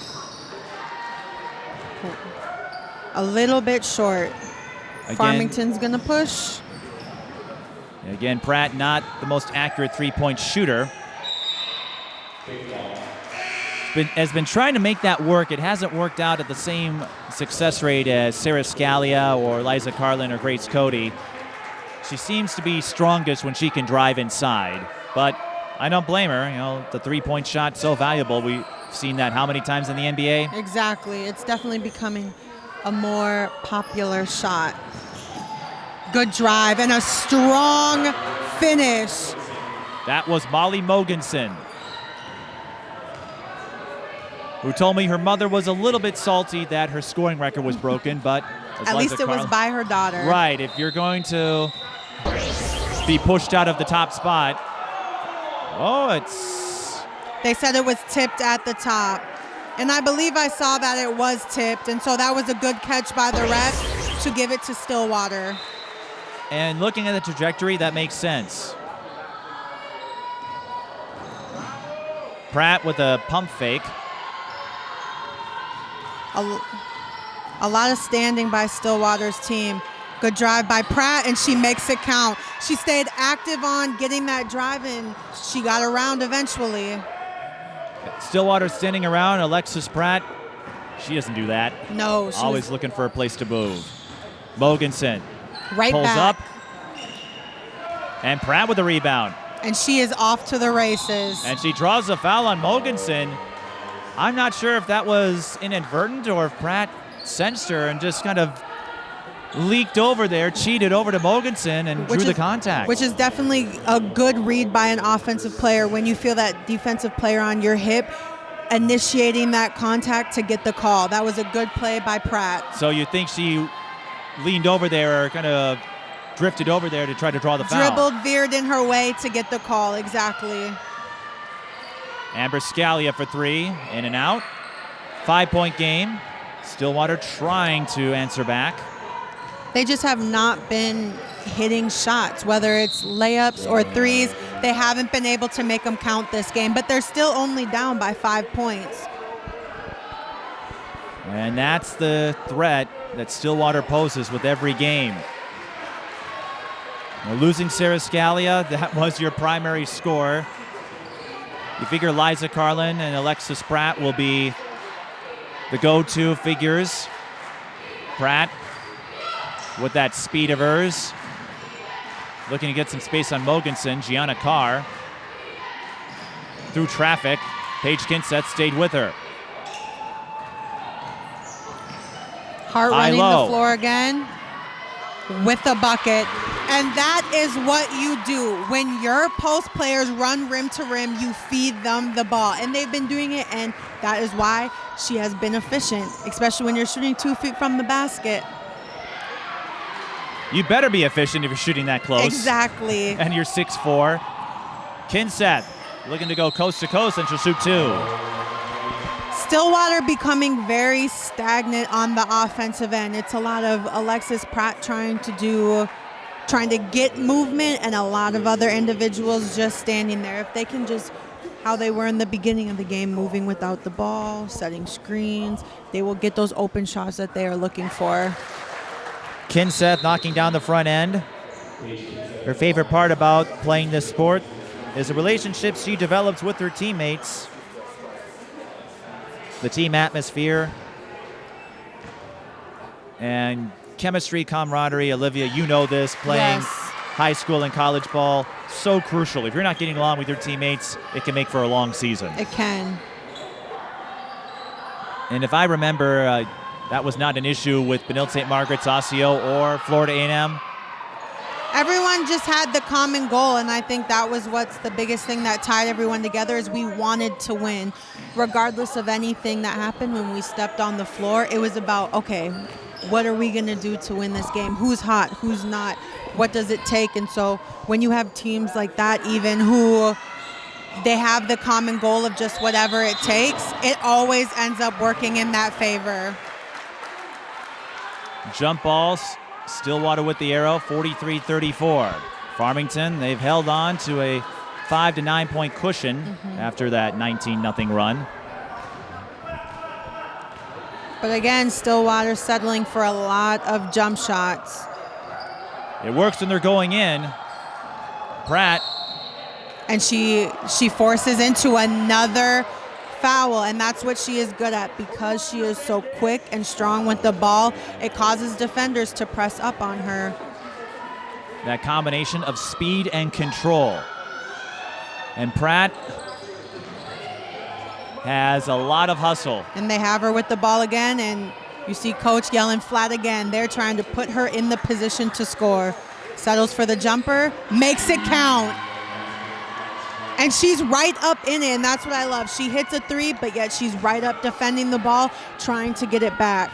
A little bit short. Again, Farmington's going to push. Again, Pratt not the most accurate three-point shooter. Has been trying to make that work. It hasn't worked out at the same success rate as Sara Scalia or Liza Karlen or Grace Cody. She seems to be strongest when she can drive inside, but I don't blame her. You know, the three-point shot so valuable. We've seen that how many times in the NBA? Exactly. It's definitely becoming a more popular shot. Good drive and a strong finish. That was Molly Mogensen, who told me her mother was a little bit salty that her scoring record was broken, but at least it was by her daughter. Right. If you're going to be pushed out of the top spot, They said it was tipped at the top. And I believe I saw that it was tipped, and so that was a good catch by the ref to give it to Stillwater. And looking at the trajectory, that makes sense. Pratt with a pump fake. A lot of standing by Stillwater's team. Good drive by Pratt, and she makes it count. She stayed active on getting that drive in. She got around eventually. Stillwater standing around. Alexis Pratt, she doesn't do that. No. Always looking for a place to move. Mogensen right pulls back. up. And Pratt with the rebound. And she is off to the races. And she draws a foul on Mogensen. I'm not sure if that was inadvertent or if Pratt sensed her and just kind of leaked over there, cheated over to Mogensen, and drew the contact. Which is definitely a good read by an offensive player when you feel that defensive player on your hip initiating that contact to get the call. That was a good play by Pratt. So you think she leaned over there or kind of drifted over there to try to draw the foul? Dribbled, veered in her way to get the call, exactly. Sara Scalia for three, in and out. 5-point game. Stillwater trying to answer back. They just have not been hitting shots, whether it's layups or threes. They haven't been able to make them count this game, but they're still only down by 5 points. And that's the threat that Stillwater poses with every game. Now, losing Sara Scalia, that was your primary scorer. You figure Liza Karlen and Alexis Pratt will be the go-to figures. Pratt with that speed of hers, looking to get some space on Mogensen. Gianna Carr through traffic. Paige Kindseth stayed with her. Hart running the floor again with the bucket. And that is what you do. When your post players run rim to rim, you feed them the ball. And they've been doing it, and that is why she has been efficient, especially when you're shooting 2 feet from the basket. You better be efficient if you're shooting that close. Exactly. And you're 6'4". Kindseth looking to go coast to coast, and she'll shoot 2. Stillwater becoming very stagnant on the offensive end. It's a lot of Alexis Pratt trying to get movement, and a lot of other individuals just standing there. If they can just, how they were in the beginning of the game, moving without the ball, setting screens, they will get those open shots that they are looking for. Kindseth knocking down the front end. Her favorite part about playing this sport is the relationships she develops with her teammates. The team atmosphere and chemistry, camaraderie. Olivia, you know this, playing high school and college ball, so crucial. If you're not getting along with your teammates, it can make for a long season. It can. And if I remember, that was not an issue with Benilde St. Margaret's, Osseo, or Florida A&M. Everyone just had the common goal, and I think that was what's the biggest thing that tied everyone together is we wanted to win. Regardless of anything that happened when we stepped on the floor, it was about, okay, what are we going to do to win this game? Who's hot? Who's not? What does it take? And so when you have teams like that, even who they have the common goal of just whatever it takes, it always ends up working in that favor. Jump balls, Stillwater with the arrow, 43-34. Farmington, they've held on to a 5 to 9 point cushion after that 19-0 run. But again, Stillwater settling for a lot of jump shots. It works when they're going in. Pratt. And she forces into another foul, and that's what she is good at. Because she is so quick and strong with the ball, it causes defenders to press up on her. That combination of speed and control. And Pratt has a lot of hustle. And they have her with the ball again, and you see Coach yelling flat again. They're trying to put her in the position to score. Settles for the jumper, makes it count. And she's right up in it, and that's what I love. She hits a three, but yet she's right up defending the ball, trying to get it back.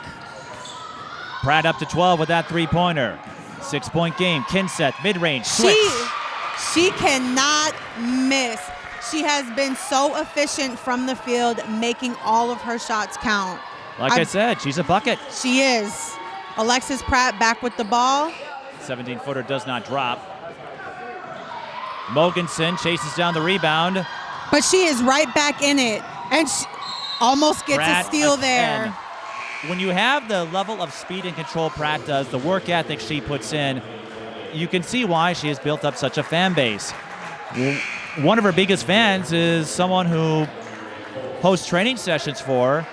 Pratt up to 12 with that three-pointer. 6-point game. Kindseth, mid-range, switch. She cannot miss. She has been so efficient from the field, making all of her shots count. Like I said, she's a bucket. She is. Alexis Pratt back with the ball. 17-footer does not drop. Mogensen chases down the rebound. But she is right back in it. And she almost gets Pratt a steal again. there. When you have the level of speed and control Pratt does, the work ethic she puts in, you can see why she has built up such a fan base. One of her biggest fans is someone who hosts training sessions for her,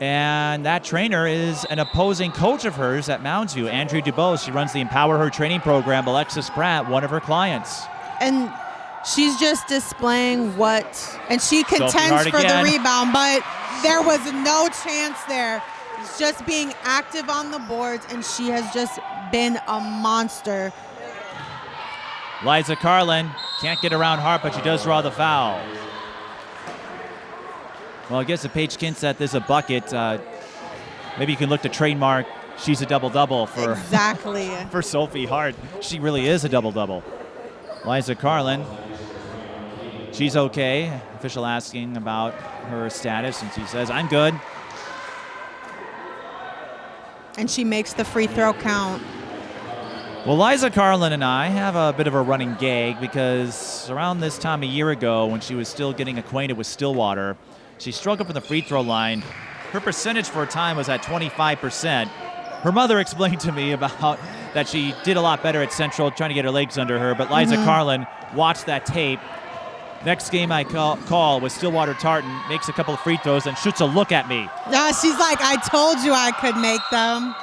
and that trainer is an opposing coach of hers at Mounds View, Andrew Dubose. She runs the Empower Her training program. Alexis Pratt, one of her clients. And she's just displaying and she contends for the rebound, but there was no chance there. It's just being active on the boards, and she has just been a monster. Liza Karlen can't get around Hart, but she does draw the foul. Well, I guess if Paige Kindseth is a bucket, maybe you can look to trademark she's a double-double for exactly for Sophie Hart. She really is a double-double. Liza Karlen, she's okay. Official asking about her status, and she says, I'm good. And she makes the free throw count. Well, Liza Karlen and I have a bit of a running gag because around this time a year ago, when she was still getting acquainted with Stillwater, she struggled from the free throw line. Her percentage for a time was at 25%. Her mother explained to me about that she did a lot better at Central, trying to get her legs under her, but Liza Karlen watched that tape. Next game I call was Stillwater Tartan, makes a couple of free throws and shoots a look at me. She's like, I told you I could make them.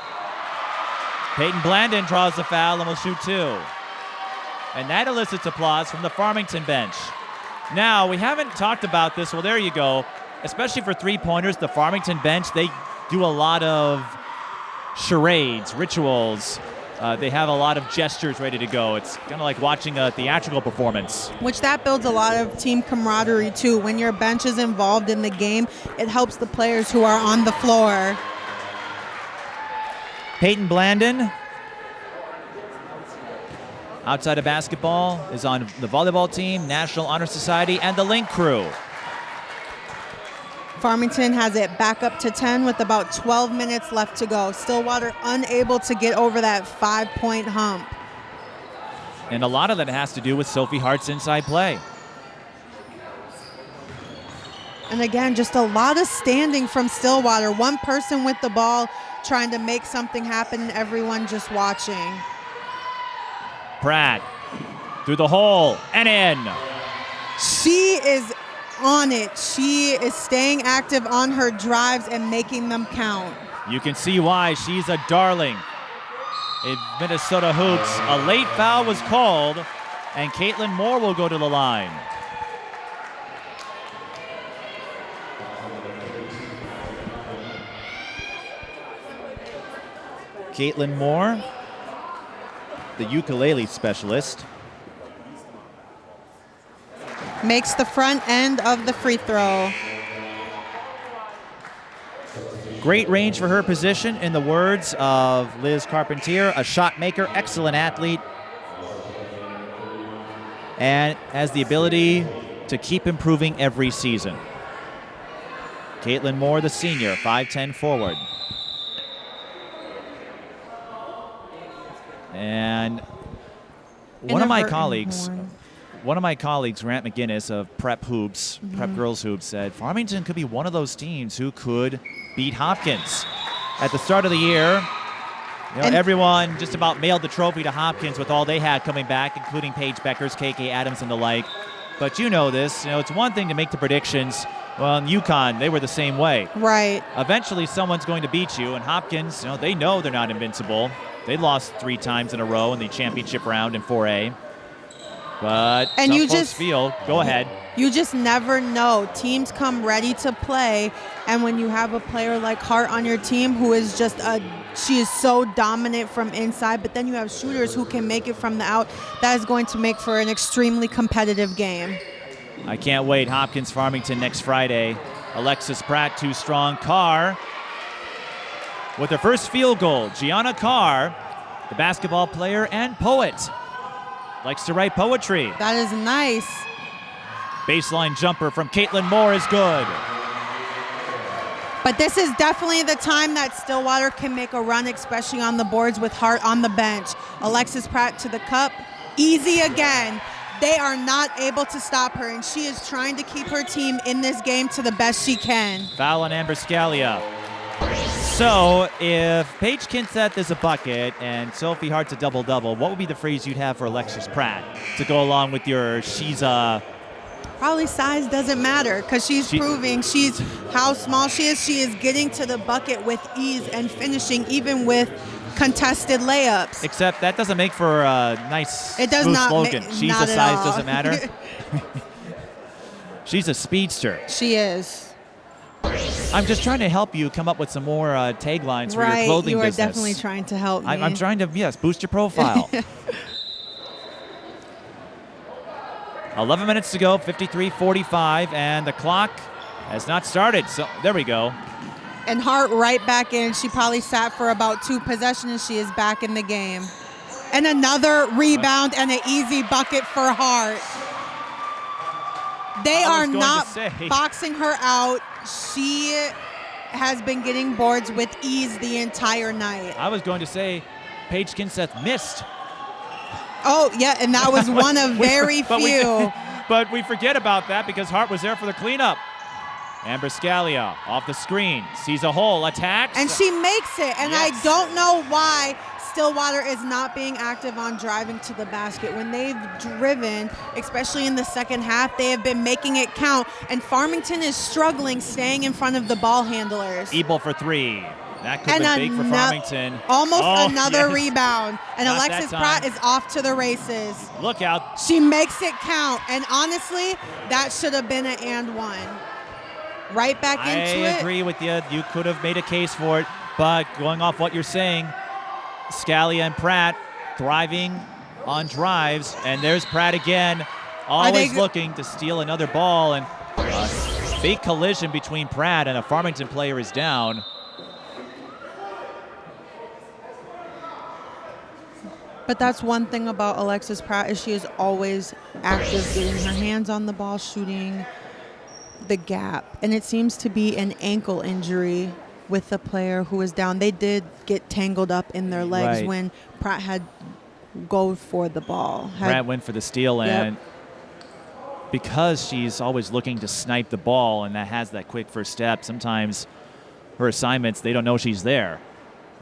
Peyton Blandon draws the foul and will shoot two. And that elicits applause from the Farmington bench. Now, we haven't talked about this. Well, there you go. Especially for three-pointers, the Farmington bench, they do a lot of charades, rituals. They have a lot of gestures ready to go. It's kind of like watching a theatrical performance. Which that builds a lot of team camaraderie, too. When your bench is involved in the game, it helps the players who are on the floor. Peyton Blandon, outside of basketball, is on the volleyball team, National Honor Society, and the Link Crew. Farmington has it back up to 10 with about 12 minutes left to go. Stillwater unable to get over that 5-point hump. And a lot of that has to do with Sophie Hart's inside play. And again, just a lot of standing from Stillwater. One person with the ball trying to make something happen, everyone just watching. Pratt through the hole and in. She is on it. She is staying active on her drives and making them count. You can see why she's a darling in Minnesota hoops. A late foul was called, and Caitlin Moore will go to the line. Caitlin Moore, the ukulele specialist. Makes the front end of the free throw. Great range for her position, in the words of Liz Carpentier, a shot maker, excellent athlete, and has the ability to keep improving every season. Caitlin Moore, the senior, 5'10" forward. And one of my colleagues, Grant McGinnis of Prep Hoops, Prep Girls Hoops, said Farmington could be one of those teams who could beat Hopkins. At the start of the year, everyone just about mailed the trophy to Hopkins with all they had coming back, including Paige Beckers, KK Adams, and the like. But you know this. It's one thing to make the predictions. Well, in UConn, they were the same way. Right. Eventually, someone's going to beat you, and Hopkins, they know they're not invincible. They lost 3 times in a row in the championship round in 4A. But and some folks feel, go ahead. You just never know. Teams come ready to play, and when you have a player like Hart on your team who is she is so dominant from inside, but then you have shooters who can make it from the out, that is going to make for an extremely competitive game. I can't wait. Hopkins Farmington next Friday. Alexis Pratt, too strong. Carr with her first field goal. Gianna Carr, the basketball player and poet. Likes to write poetry. That is nice. Baseline jumper from Caitlin Moore is good. But this is definitely the time that Stillwater can make a run, especially on the boards with Hart on the bench. Alexis Pratt to the cup. Easy again. They are not able to stop her, and she is trying to keep her team in this game to the best she can. Foul on Sara Scalia. So if Paige Kindseth is a bucket and Sophie Hart's a double-double, what would be the phrase you'd have for Alexis Pratt to go along with your she's a... Probably size doesn't matter, because she's proving how small she is. She is getting to the bucket with ease and finishing even with contested layups. Except that doesn't make for a nice slogan. She's a size doesn't matter. She's a speedster. She is. I'm just trying to help you come up with some more taglines for your clothing business. You are definitely trying to help me. I'm trying to, boost your profile. 11 minutes to go, 53-45, and the clock has not started. So there we go. And Hart right back in. She probably sat for about 2 possessions. She is back in the game. And another rebound and an easy bucket for Hart. They are not boxing her out. She has been getting boards with ease the entire night. I was going to say Paige Kindseth missed. Oh, yeah, and that was one of very few. But we forget about that because Hart was there for the cleanup. Sara Scalia off the screen, sees a hole, attacks. And she makes it, and yes. I don't know why Stillwater is not being active on driving to the basket. When they've driven, especially in the second half, they have been making it count, and Farmington is struggling staying in front of the ball handlers. Ebel for 3. That could have been big for Farmington. Almost another rebound. And not Alexis Pratt is off to the races. Look out. She makes it count. And honestly, that should have been an and one. Right back into it. I agree with you. You could have made a case for it. But going off what you're saying, Scalia and Pratt thriving on drives. And there's Pratt again, always looking to steal another ball. And a big collision between Pratt and a Farmington player is down. But that's one thing about Alexis Pratt is she is always active, getting her hands on the ball, shooting the gap. And it seems to be an ankle injury with the player who is down. They did get tangled up in their legs when Pratt had go for the ball. Pratt went for the steal, and because she's always looking to snipe the ball and that has that quick first step, sometimes her assignments, they don't know she's there.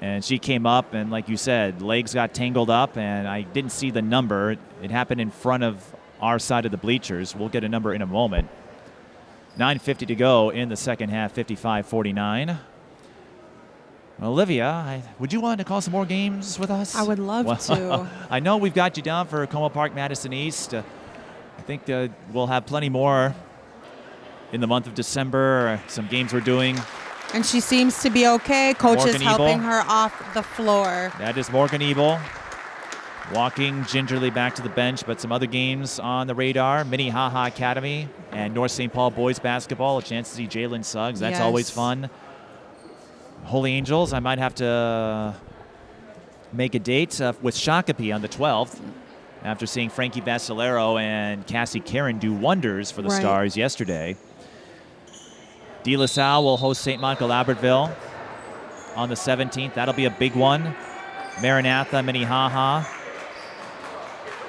And she came up, and like you said, legs got tangled up, and I didn't see the number. It happened in front of our side of the bleachers. We'll get a number in a moment. 9:50 to go in the second half, 55-49. Olivia, would you want to call some more games with us? I would love to. I know we've got you down for Como Park, Madison East. I think we'll have plenty more in the month of December. Some games we're doing. And she seems to be okay. Coach is helping her off the floor. That is Morgan Ebel walking gingerly back to the bench, but some other games on the radar. Minnehaha Academy and North St. Paul boys basketball. A chance to see Jalen Suggs. That's always fun. Holy Angels, I might have to make a date with Shakopee on the 12th after seeing Frankie Vassalero and Cassie Karen do wonders for the Stars yesterday. De La Salle will host St. Michael Albertville on the 17th. That'll be a big one. Maranatha, Minnehaha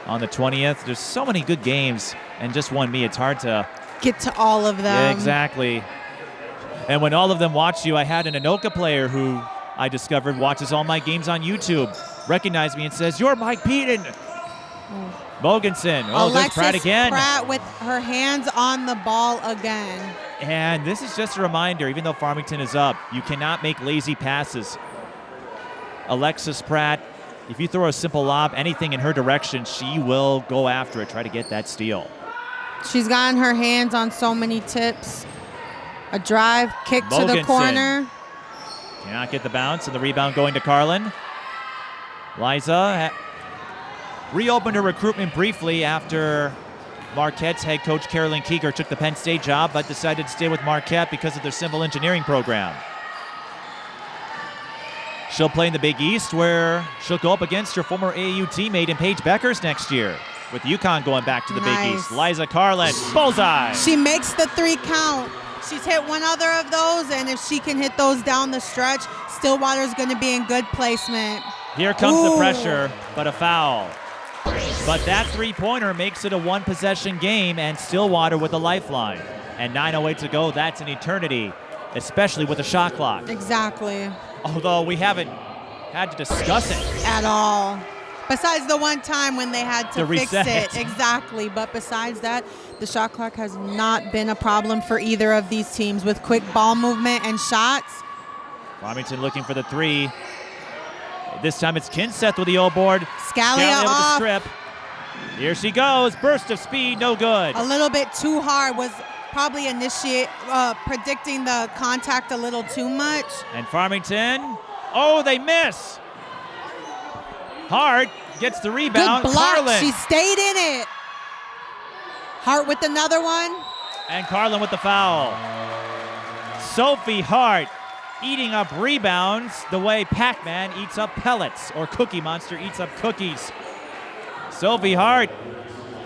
on the 20th. There's so many good games, and just one me. It's hard to get to all of them. Yeah, exactly. And when all of them watch you, I had an Anoka player who I discovered watches all my games on YouTube, recognized me and says, "You're Mike Peden." Mogensen. Oh, there's Pratt again. Pratt with her hands on the ball again. And this is just a reminder, even though Farmington is up, you cannot make lazy passes. Alexis Pratt if you throw a simple lob, anything in her direction, she will go after it, try to get that steal. She's gotten her hands on so many tips. A drive, kick to the Mogensen corner. cannot get the bounce, and the rebound going to Karlen. Liza reopened her recruitment briefly after Marquette's head coach Carolyn Keeger took the Penn State job, but decided to stay with Marquette because of their civil engineering program. She'll play in the Big East, where she'll go up against her former AAU teammate in Paige Beckers next year, with UConn going back to the Big East. Liza Karlen, bullseye. She makes the 3 count. She's hit one other of those, and if she can hit those down the stretch, Stillwater's going to be in good placement. Here comes the pressure, but a foul. But that three-pointer makes it a one-possession game, and Stillwater with a lifeline. And 9:08 to go, that's an eternity, especially with the shot clock. Exactly. Although we haven't had to discuss it. At all. Besides the one time when they had to fix reset it. it. Exactly. But besides that, the shot clock has not been a problem for either of these teams with quick ball movement and shots. Farmington looking for the 3. This time it's Kindseth with the O board. Scalia with the off. strip. Here she goes. Burst of speed, no good. A little bit too hard. Was probably predicting the contact a little too much. And Farmington, oh, they miss. Hart gets the rebound. Good block. Karlen. She stayed in it. Hart with another one. And Karlen with the foul. Sophie Hart eating up rebounds the way Pac-Man eats up pellets, or Cookie Monster eats up cookies. Sophie Hart,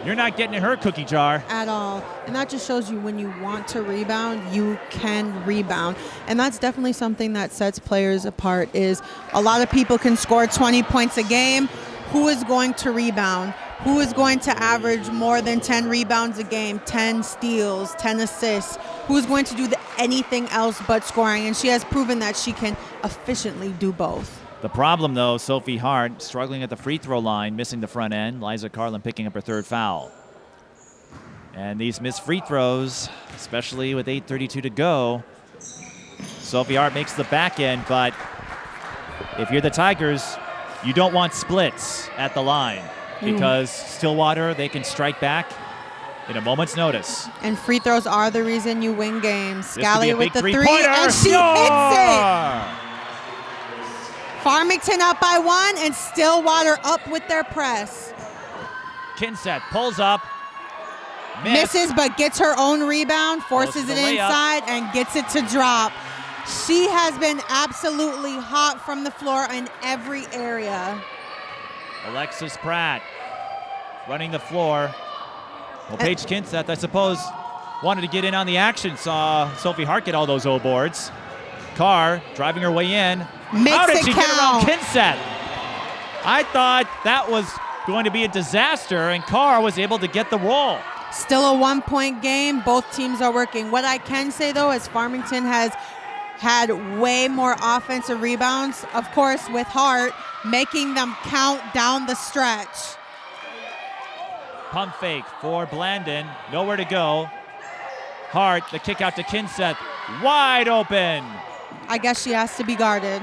you're not getting in her cookie jar. At all. And that just shows you when you want to rebound, you can rebound. And that's definitely something that sets players apart, is a lot of people can score 20 points a game. Who is going to rebound? Who is going to average more than 10 rebounds a game, 10 steals, 10 assists? Who is going to do anything else but scoring? And she has proven that she can efficiently do both. The problem, though, Sophie Hart struggling at the free throw line, missing the front end. Liza Karlen picking up her 3rd foul. And these missed free throws, especially with 8:32 to go, Sophie Hart makes the back end, but if you're the Tigers, you don't want splits at the line, because Stillwater, they can strike back in a moment's notice. And free throws are the reason you win games. This could be a Scalia with big the 3, three-pointer. and she hits it. Farmington up by 1, and Stillwater up with their press. Kindseth pulls up, Misses, but gets her own rebound, forces it inside, and gets it to drop. She has been absolutely hot from the floor in every area. Alexis Pratt running the floor. Well, Paige Kindseth, I suppose, wanted to get in on the action. Saw Sophie Hart get all those O boards. Carr driving her way in. How did she get around Kindseth? I thought that was going to be a disaster, and Carr was able to get the roll. Still a 1-point game. Both teams are working. What I can say, though, is Farmington has had way more offensive rebounds, of course, with Hart, making them count down the stretch. Pump fake for Blandon. Nowhere to go. Hart, the kick out to Kindseth. Wide open. I guess she has to be guarded.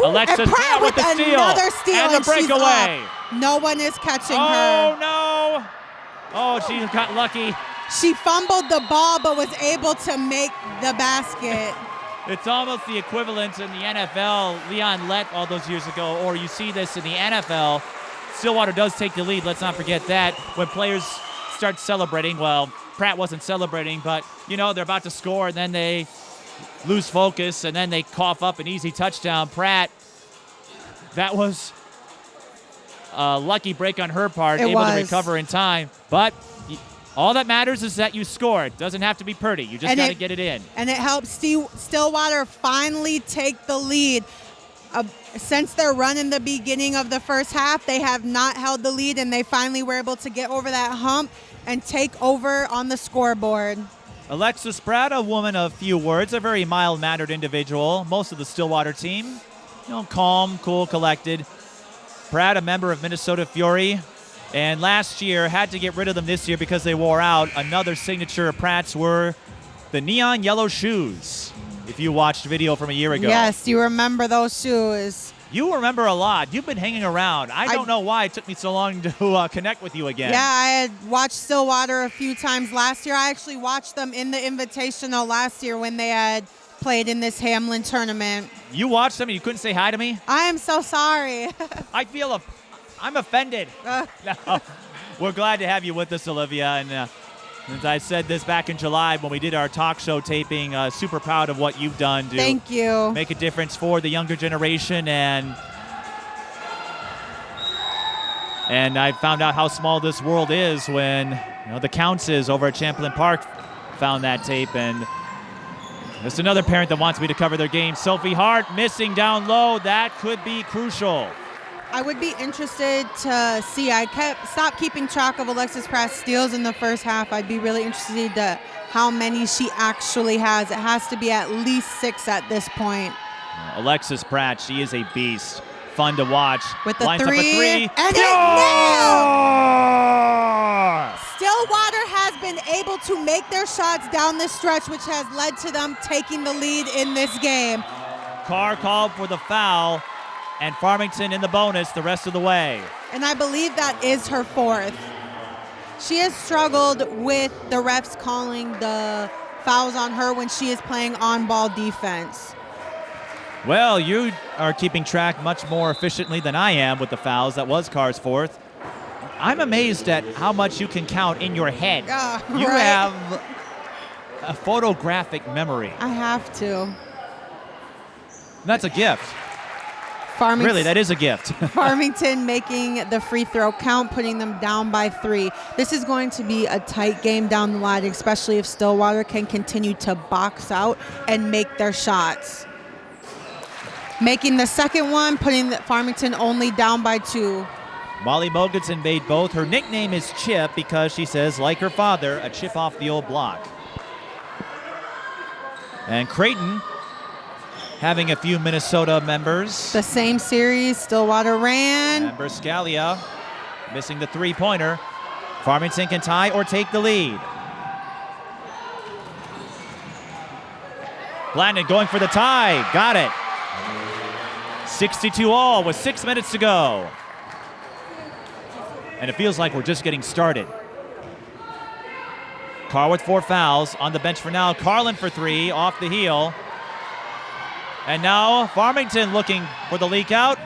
Alexis Pratt with the steal. Another steal, and the breakaway. No one is catching her. Oh, no. Oh, she got lucky. She fumbled the ball but was able to make the basket. It's almost the equivalent in the NFL, Leon Lett all those years ago, or you see this in the NFL. Stillwater does take the lead, let's not forget that. When players start celebrating, well, Pratt wasn't celebrating, but, you know, they're about to score, and then they lose focus, and then they cough up an easy touchdown. Pratt, that was a lucky break on her part, able to recover in time. But all that matters is that you score. It doesn't have to be pretty. You just got to get it in. And it helps Stillwater finally take the lead. Since their run in the beginning of the first half, they have not held the lead, and they finally were able to get over that hump and take over on the scoreboard. Alexis Pratt, a woman of few words, a very mild-mannered individual. Most of the Stillwater team, you know, calm, cool, collected. Pratt, a member of Minnesota Fury, and last year had to get rid of them this year because they wore out. Another signature of Pratt's were the neon yellow shoes, if you watched video from a year ago. Yes, you remember those shoes. You remember a lot. You've been hanging around. I don't know why it took me so long to connect with you again. Yeah, I had watched Stillwater a few times last year. I actually watched them in the Invitational last year when they had played in this Hamline tournament. You watched them and you couldn't say hi to me? I am so sorry. I'm offended. No, we're glad to have you with us, Olivia. And as I said this back in July when we did our talk show taping, super proud of what you've done to Thank you. make a difference for the younger generation. And I found out how small this world is when the Countses over at Champlain Park found that tape. And there's another parent that wants me to cover their game. Sophie Hart missing down low. That could be crucial. I would be interested to see. I stopped keeping track of Alexis Pratt's steals in the first half. I'd be really interested to how many she actually has. It has to be at least 6 at this point. Alexis Pratt, she is a beast. Fun to watch. With the Lines three. Up a three. And it nailed! Stillwater has been able to make their shots down this stretch, which has led to them taking the lead in this game. Carr called for the foul. And Farmington in the bonus the rest of the way. And I believe that is her 4th. She has struggled with the refs calling the fouls on her when she is playing on-ball defense. Well, you are keeping track much more efficiently than I am with the fouls. That was Carr's 4th. I'm amazed at how much you can count in your head. You right. have a photographic memory. I have to. That's a gift. Farmington, really, that is a gift. Farmington making the free throw count, putting them down by 3. This is going to be a tight game down the line, especially if Stillwater can continue to box out and make their shots. Making the second one, putting Farmington only down by 2. Molly Mogensen made both. Her nickname is Chip because she says, like her father, a chip off the old block. And Creighton having a few Minnesota members. The same series, Stillwater ran. Sara Scalia missing the three-pointer. Farmington can tie or take the lead. Blandon going for the tie. Got it. 62 all with 6 minutes to go. And it feels like we're just getting started. Carr with 4 fouls on the bench for now. Karlen for 3 off the heel. And now Farmington looking for the leak out.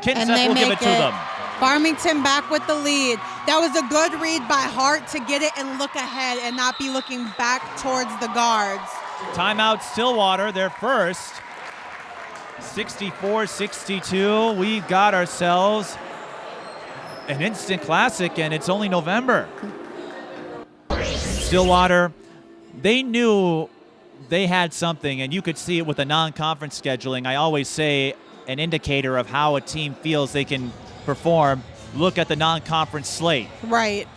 Kindseth will give it to them. Farmington back with the lead. That was a good read by Hart to get it and look ahead and not be looking back towards the guards. Timeout Stillwater, their first. 64-62. We've got ourselves an instant classic, and it's only November. Stillwater, they knew they had something, and you could see it with the non-conference scheduling. I always say an indicator of how a team feels they can perform. Look at the non-conference slate. Right.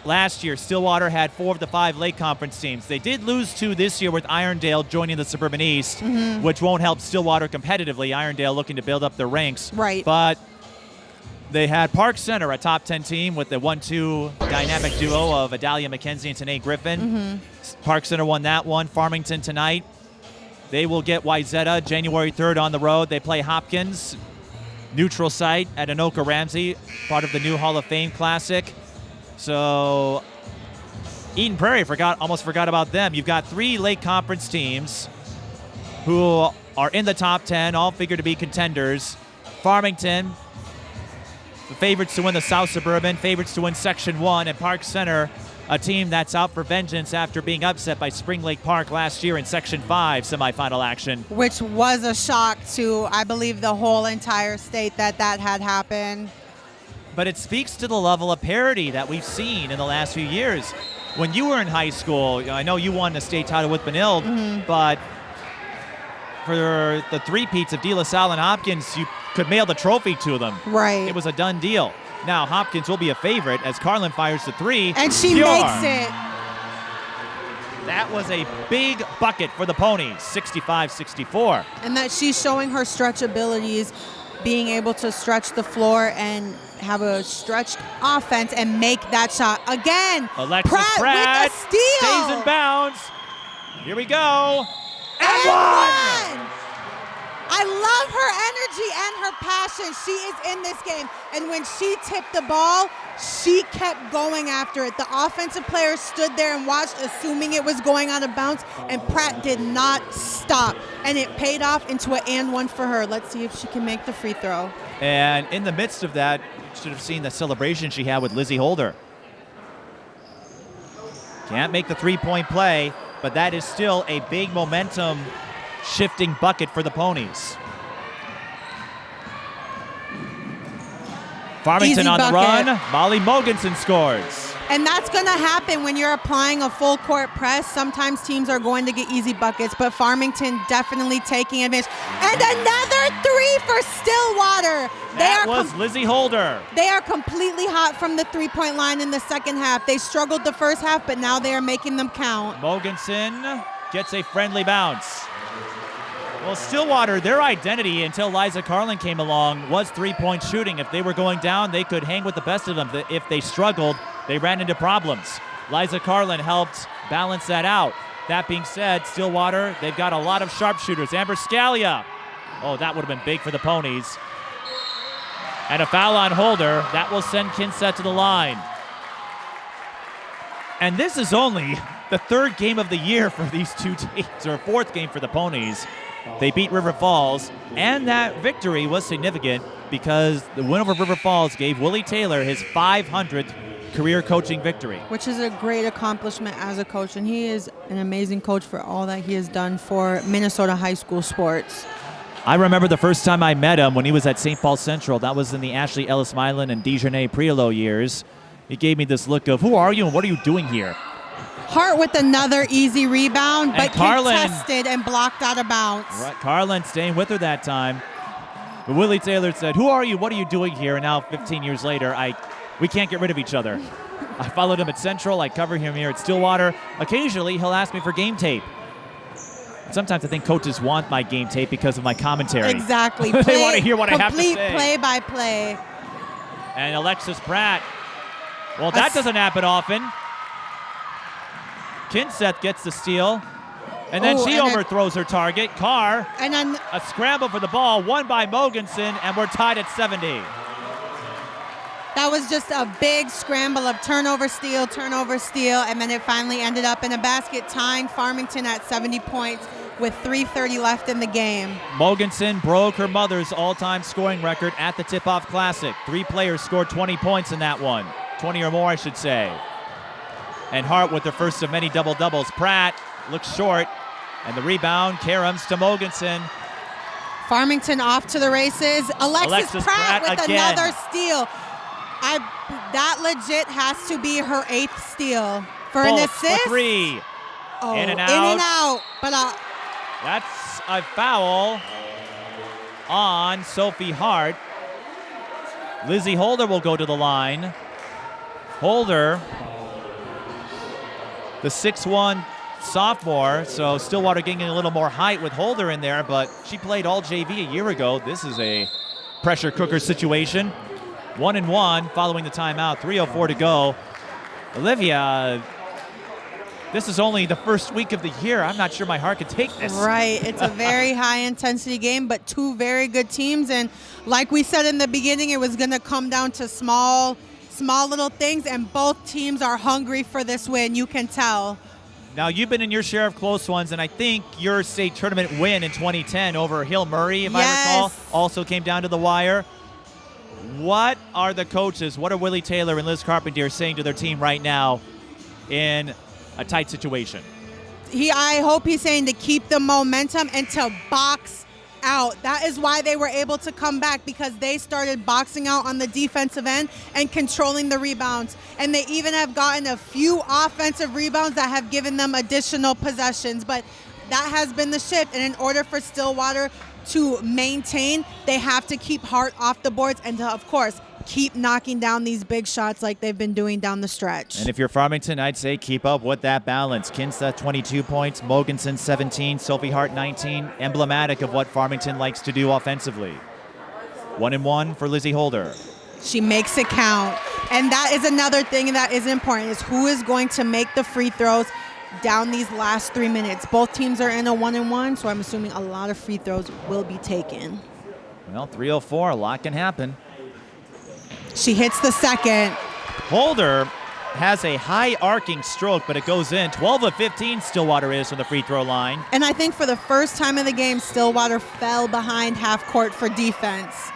Last year, Stillwater had 4 of the 5 Lake Conference teams. They did lose 2 this year with Irondale joining the Suburban East, which won't help Stillwater competitively. Irondale looking to build up their ranks. Right. But they had Park Center, a top 10 team with the 1-2 dynamic duo of Adalia McKenzie and Tanae Griffin. Park Center won that one. Farmington tonight, they will get Wayzata January 3rd on the road. They play Hopkins, neutral site at Anoka Ramsey, part of the new Hall of Fame Classic. So Eden Prairie almost forgot about them. You've got 3 Lake Conference teams who are in the top 10, all figure to be contenders. Farmington, the favorites to win the South Suburban, favorites to win Section 1, and Park Center, a team that's out for vengeance after being upset by Spring Lake Park last year in Section 5 semifinal action. Which was a shock to, I believe, the whole entire state that had happened. But it speaks to the level of parity that we've seen in the last few years. When you were in high school, I know you won the state title with Benilde, but for the three-peats of De La Salle and Hopkins, you could mail the trophy to them. Right. It was a done deal. Now Hopkins will be a favorite as Karlen fires the 3. And she makes it. That was a big bucket for the Ponies, 65-64. And that she's showing her stretch abilities, being able to stretch the floor and have a stretched offense and make that shot. Again, Alexis Pratt with a steal. Stays in bounds. Here we go. And one! I love her energy and her passion. She is in this game. And when she tipped the ball, she kept going after it. The offensive players stood there and watched, assuming it was going out of bounds, and Pratt did not stop. And it paid off into an and one for her. Let's see if she can make the free throw. And in the midst of that, you should have seen the celebration she had with Lizzie Holder. Can't make the three-point play, but that is still a big momentum shifting bucket for the Ponies. Farmington Easy on the bucket. run. Molly Mogensen scores. And that's going to happen when you're applying a full court press. Sometimes teams are going to get easy buckets, but Farmington definitely taking advantage. And another three for Stillwater. That was Lizzie Holder. They are completely hot from the three-point line in the second half. They struggled the first half, but now they are making them count. Mogensen gets a friendly bounce. Well, Stillwater, their identity until Liza Karlen came along was three-point shooting. If they were going down, they could hang with the best of them. If they struggled, they ran into problems. Liza Karlen helped balance that out. That being said, Stillwater, they've got a lot of sharpshooters. Sara Scalia. Oh, that would have been big for the Ponies. And a foul on Holder. That will send Kindseth to the line. And this is only the third game of the year for these two teams, or fourth game for the Ponies. They beat River Falls, and that victory was significant because the win over River Falls gave Willie Taylor his 500th career coaching victory. Which is a great accomplishment as a coach, and he is an amazing coach for all that he has done for Minnesota high school sports. I remember the first time I met him when he was at St. Paul Central. That was in the Ashley Ellis-Milan and Dejanay Priolo years. He gave me this look of, who are you and what are you doing here? Hart with another easy rebound, but Karlen, contested and blocked out of bounds. Right, Karlen staying with her that time. But Willie Taylor said, who are you? What are you doing here? And now 15 years later, we can't get rid of each other. I followed him at Central. I cover him here at Stillwater. Occasionally, he'll ask me for game tape. Sometimes I think coaches want my game tape because of my commentary. Exactly. They want to hear what I have to say. Complete play-by-play. And Alexis Pratt. Well, that doesn't happen often. Kindseth gets the steal. And then she overthrows her target. Carr. And then a scramble for the ball, won by Mogensen, and we're tied at 70. that was just a big scramble of turnover, steal, and then it finally ended up in a basket, tying Farmington at 70 points with 3:30 left in the game. Mogensen broke her mother's all-time scoring record at the Tip-Off Classic. 3 players scored 20 points in that one. 20 or more, I should say. And Hart with the first of many double-doubles. Pratt looks short, and the rebound caroms to Mogensen. Farmington off to the races. Alexis Pratt with again. Another steal. That legit has to be her 8th steal. For an assist? For 3. Oh, in and out. But that's a foul on Sophie Hart. Lizzie Holder will go to the line. Holder, the 6'1" sophomore, so Stillwater getting a little more height with Holder in there, but she played all JV a year ago. This is a pressure cooker situation. 1-1 following the timeout, 3:04 to go. Olivia, this is only the first week of the year. I'm not sure my heart could take this. Right, it's a very high-intensity game, but two very good teams, and like we said in the beginning, it was going to come down to small little things, and both teams are hungry for this win. You can tell. Now, you've been in your share of close ones, and I think your state tournament win in 2010 over Hill Murray, if I recall, also came down to the wire. What are the coaches, what are Willie Taylor and Liz Carpentier saying to their team right now in a tight situation? I hope he's saying to keep the momentum and to box out. That is why they were able to come back, because they started boxing out on the defensive end and controlling the rebounds. And they even have gotten a few offensive rebounds that have given them additional possessions. But that has been the shift. And in order for Stillwater to maintain, they have to keep Hart off the boards and to, of course, keep knocking down these big shots like they've been doing down the stretch. And if you're Farmington, I'd say keep up with that balance. Kindseth 22 points, Mogensen 17, Sophie Hart 19, emblematic of what Farmington likes to do offensively. 1-1 for Lizzie Holder. She makes it count. And that is another thing that is important, is who is going to make the free throws down these last 3 minutes. Both teams are in a 1-1, so I'm assuming a lot of free throws will be taken. Well, 3:04, a lot can happen. She hits the second. Holder has a high arcing stroke, but it goes in. 12 of 15 Stillwater is from the free throw line. And I think for the first time in the game, Stillwater fell behind half court for defense.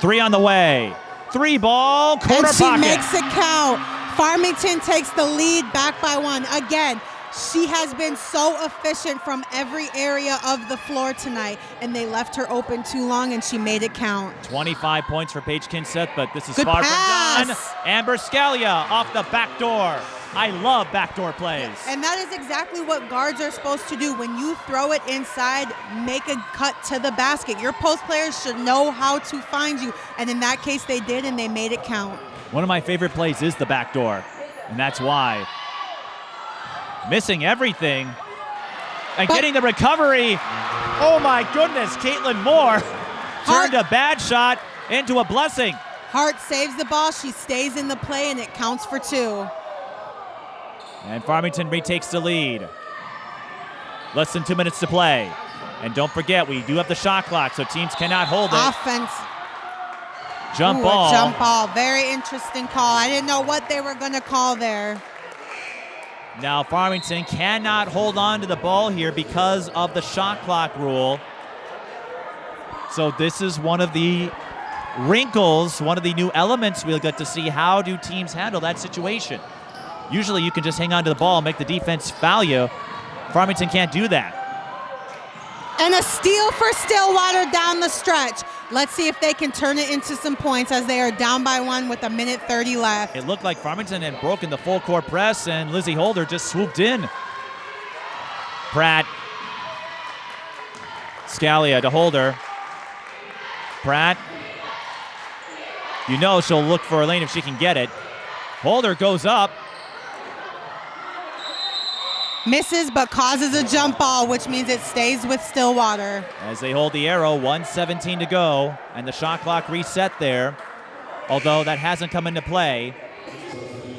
3 on the way. 3 ball, corner and she pocket. makes it count. Farmington takes the lead back by 1. Again, she has been so efficient from every area of the floor tonight, and they left her open too long, and she made it count. 25 points for Paige Kindseth, but this is Good far pass. from done. Amber Scalia off the back door. I love backdoor plays. And that is exactly what guards are supposed to do. When you throw it inside, make a cut to the basket. Your post players should know how to find you, and in that case, they did, and they made it count. One of my favorite plays is the back door, and that's why. Missing everything and getting the recovery. Oh my goodness, Caitlin Moore turned a bad shot into a blessing. Hart saves the ball, she stays in the play, and it counts for 2. And Farmington retakes the lead. Less than 2 minutes to play. And don't forget, we do have the shot clock, so teams cannot hold it. Offense. Jump Ooh, ball. A jump ball. Very interesting call. I didn't know what they were going to call there. Now Farmington cannot hold on to the ball here because of the shot clock rule. So this is one of the wrinkles, one of the new elements we'll get to see. How do teams handle that situation? Usually you can just hang on to the ball and make the defense foul you. Farmington can't do that. And a steal for Stillwater down the stretch. Let's see if they can turn it into some points as they are down by 1 with 1:30 left. It looked like Farmington had broken the full court press, and Lizzie Holder just swooped in. Pratt. Scalia to Holder. Pratt. You know she'll look for a lane if she can get it. Holder goes up. Misses but causes a jump ball, which means it stays with Stillwater. As they hold the arrow, 1:17 to go, and the shot clock reset there, although that hasn't come into play.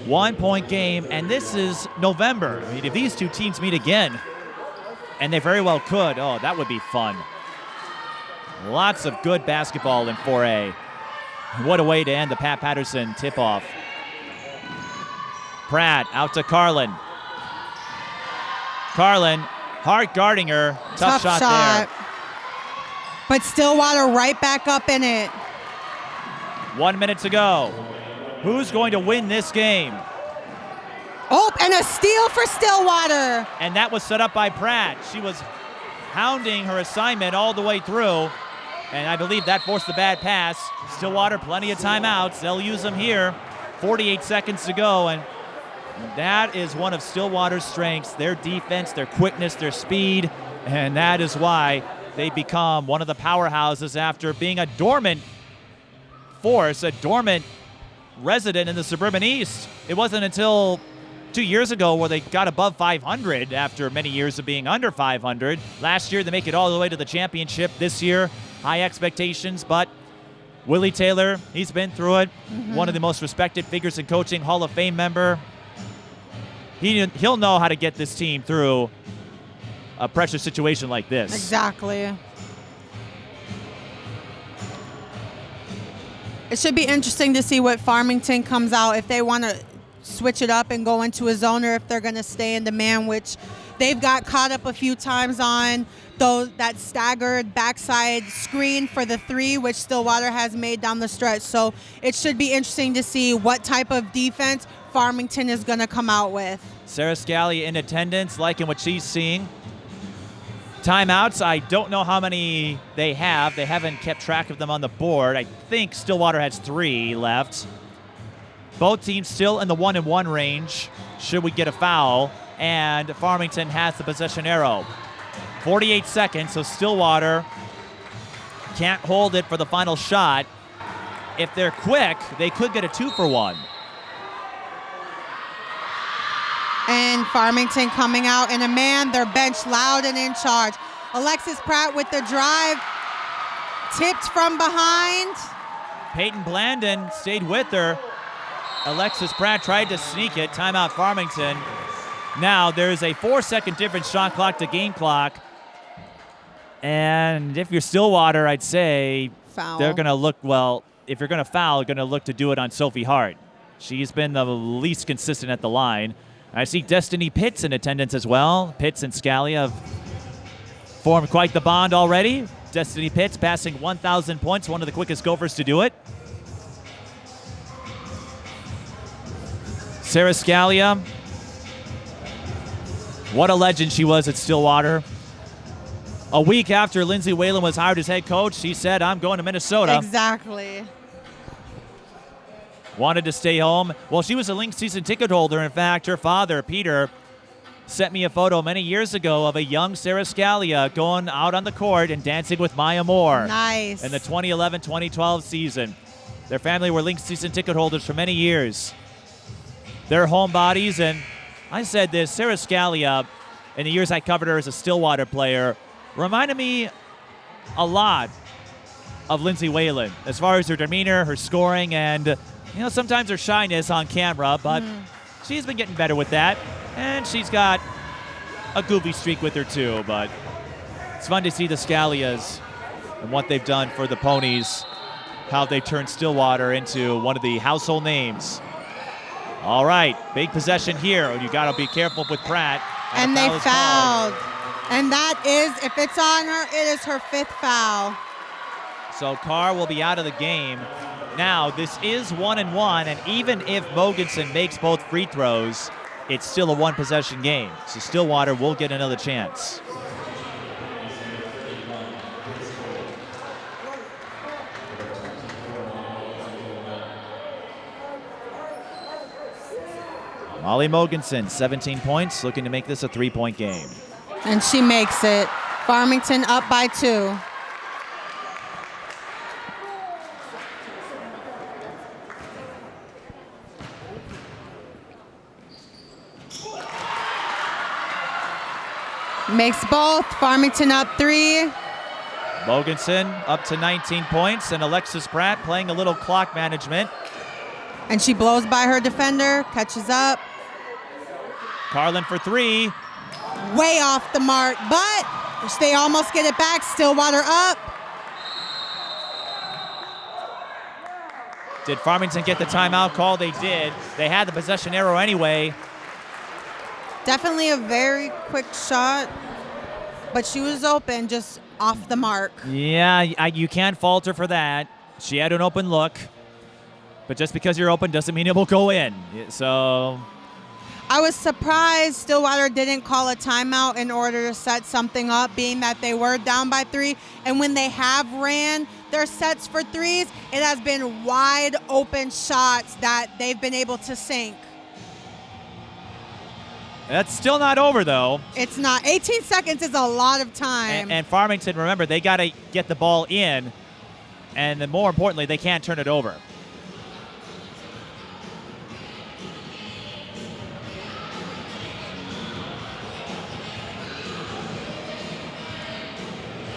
1-point game, and this is November. I mean, if these two teams meet again, and they very well could, oh, that would be fun. Lots of good basketball in 4A. What a way to end the Pat Paterson tip-off. Pratt out to Karlen. Karlen, Hart guarding her. Tough shot there. But Stillwater right back up in it. 1 minute to go. Who's going to win this game? Oh, and a steal for Stillwater. And that was set up by Pratt. She was hounding her assignment all the way through, and I believe that forced the bad pass. Stillwater, plenty of timeouts. They'll use them here. 48 seconds to go, and that is one of Stillwater's strengths, their defense, their quickness, their speed, and that is why they become one of the powerhouses after being a dormant force, a dormant resident in the Suburban East. It wasn't until 2 years ago where they got above 500 after many years of being under 500. Last year, they make it all the way to the championship. This year, high expectations, but Willie Taylor, he's been through it. One of the most respected figures in coaching, Hall of Fame member. He'll know how to get this team through a pressure situation like this. Exactly. It should be interesting to see what Farmington comes out, if they want to switch it up and go into a zone, or if they're going to stay in the man, which they've got caught up a few times on, though that staggered backside screen for the 3, which Stillwater has made down the stretch. So it should be interesting to see what type of defense Farmington is going to come out with. Sara Scalia in attendance, liking what she's seeing. Timeouts, I don't know how many they have. They haven't kept track of them on the board. I think Stillwater has 3 left. Both teams still in the 1-and-1 range, should we get a foul, and Farmington has the possession arrow. 48 seconds, so Stillwater can't hold it for the final shot. If they're quick, they could get a 2-for-1. And Farmington coming out in a man, their bench loud and in charge. Alexis Pratt with the drive, tipped from behind. Peyton Blandon stayed with her. Alexis Pratt tried to sneak it. Timeout Farmington. Now there's a 4-second difference, shot clock to game clock. And if you're Stillwater, I'd say Foul. they're going to look, well, if you're going to foul, going to look to do it on Sophie Hart. She's been the least consistent at the line. I see Destiny Pitts in attendance as well. Pitts and Scalia have formed quite the bond already. Destiny Pitts passing 1,000 points, one of the quickest Gophers to do it. Sara Scalia, what a legend she was at Stillwater. A week after Lindsay Whalen was hired as head coach, she said, I'm going to Minnesota. Exactly. Wanted to stay home. Well, she was a Lynx season ticket holder. In fact, her father, Peter, sent me a photo many years ago of a young Sara Scalia going out on the court and dancing with Maya Moore. Nice. In the 2011-2012 season. Their family were Lynx season ticket holders for many years. They're homebodies, and I said this, Sara Scalia, in the years I covered her as a Stillwater player, reminded me a lot of Lindsay Whalen as far as her demeanor, her scoring, and sometimes her shyness on camera, but she's been getting better with that, and she's got a goofy streak with her too, but it's fun to see the Scalias and what they've done for the Ponies, how they turned Stillwater into one of the household names. All right, big possession here. You got to be careful with Pratt. And they fouled. And that is, if it's on her, it is her 5th foul. So Carr will be out of the game. Now, this is 1-1, and even if Mogensen makes both free throws, it's still a one-possession game. So Stillwater will get another chance. Molly Mogensen, 17 points, looking to make this a 3-point game. And she makes it. Farmington up by 2. Makes both. Farmington up 3. Mogensen up to 19 points, and Alexis Pratt playing a little clock management. And she blows by her defender, catches up. Karlen for 3. Way off the mark, but they almost get it back. Stillwater up. Did Farmington get the timeout call? They did. They had the possession arrow anyway. Definitely a very quick shot, but she was open, just off the mark. Yeah, you can't fault her for that. She had an open look, but just because you're open doesn't mean it will go in. So I was surprised Stillwater didn't call a timeout in order to set something up, being that they were down by 3. And when they have ran their sets for threes, it has been wide open shots that they've been able to sink. That's still not over, though. It's not. 18 seconds is a lot of time. And Farmington, remember, they got to get the ball in, and then more importantly, they can't turn it over.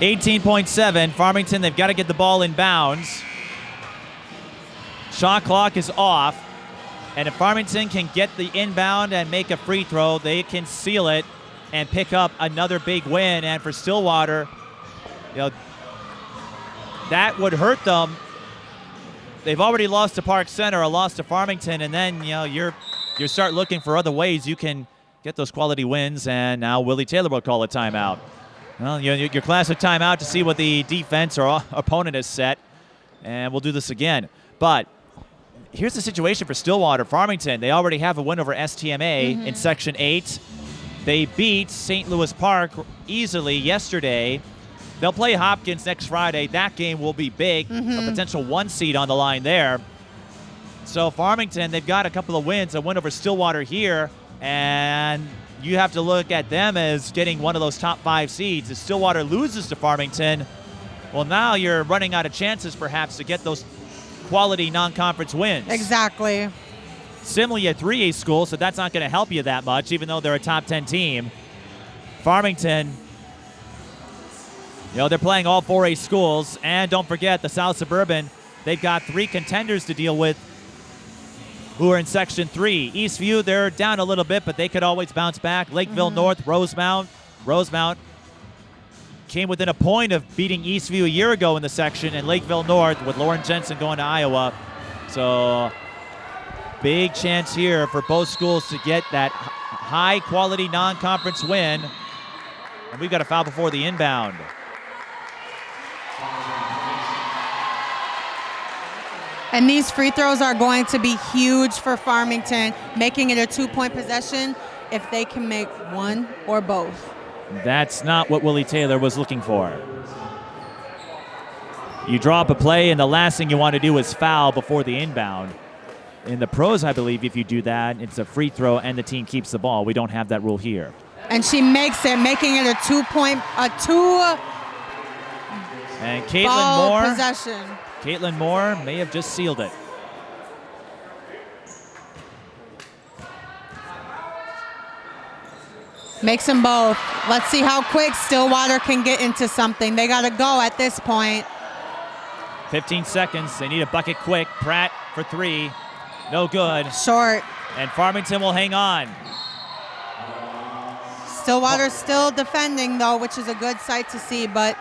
.7, Farmington, they've got to get the ball in bounds. Shot clock is off. And if Farmington can get the inbound and make a free throw, they can seal it and pick up another big win. And for Stillwater, that would hurt them. They've already lost to Park Center, a loss to Farmington, and then you start looking for other ways you can get those quality wins. And now Willie Taylor will call a timeout. Well, your classic timeout to see what the defense or opponent has set, and we'll do this again. But here's the situation for Stillwater. Farmington, they already have a win over STMA in Section 8. They beat St. Louis Park easily yesterday. They'll play Hopkins next Friday. That game will be big, a potential 1 seed on the line there. So Farmington, they've got a couple of wins, a win over Stillwater here, and you have to look at them as getting one of those top 5 seeds. If Stillwater loses to Farmington, well, now you're running out of chances perhaps to get those quality non-conference wins. Exactly. Similarly, a 3A school, so that's not going to help you that much, even though they're a top 10 team. Farmington, they're playing all 4A schools, and don't forget the South Suburban, they've got 3 contenders to deal with who are in Section 3. Eastview, they're down a little bit, but they could always bounce back. Lakeville North, Rosemount, came within a point of beating Eastview a year ago in the section, and Lakeville North with Lauren Jensen going to Iowa. So big chance here for both schools to get that high-quality non-conference win. And we've got a foul before the inbound. And these free throws are going to be huge for Farmington, making it a 2-point possession if they can make one or both. That's not what Willie Taylor was looking for. You draw up a play, and the last thing you want to do is foul before the inbound. In the pros, I believe, if you do that, it's a free throw and the team keeps the ball. We don't have that rule here. And she makes it, making it a 2-point, And Caitlin ball Moore, possession. Caitlin Moore may have just sealed it. Makes them both. Let's see how quick Stillwater can get into something. They got to go at this point. 15 seconds. They need a bucket quick. Pratt for 3. No good. Short. And Farmington will hang on. Stillwater's still defending, though, which is a good sight to see. But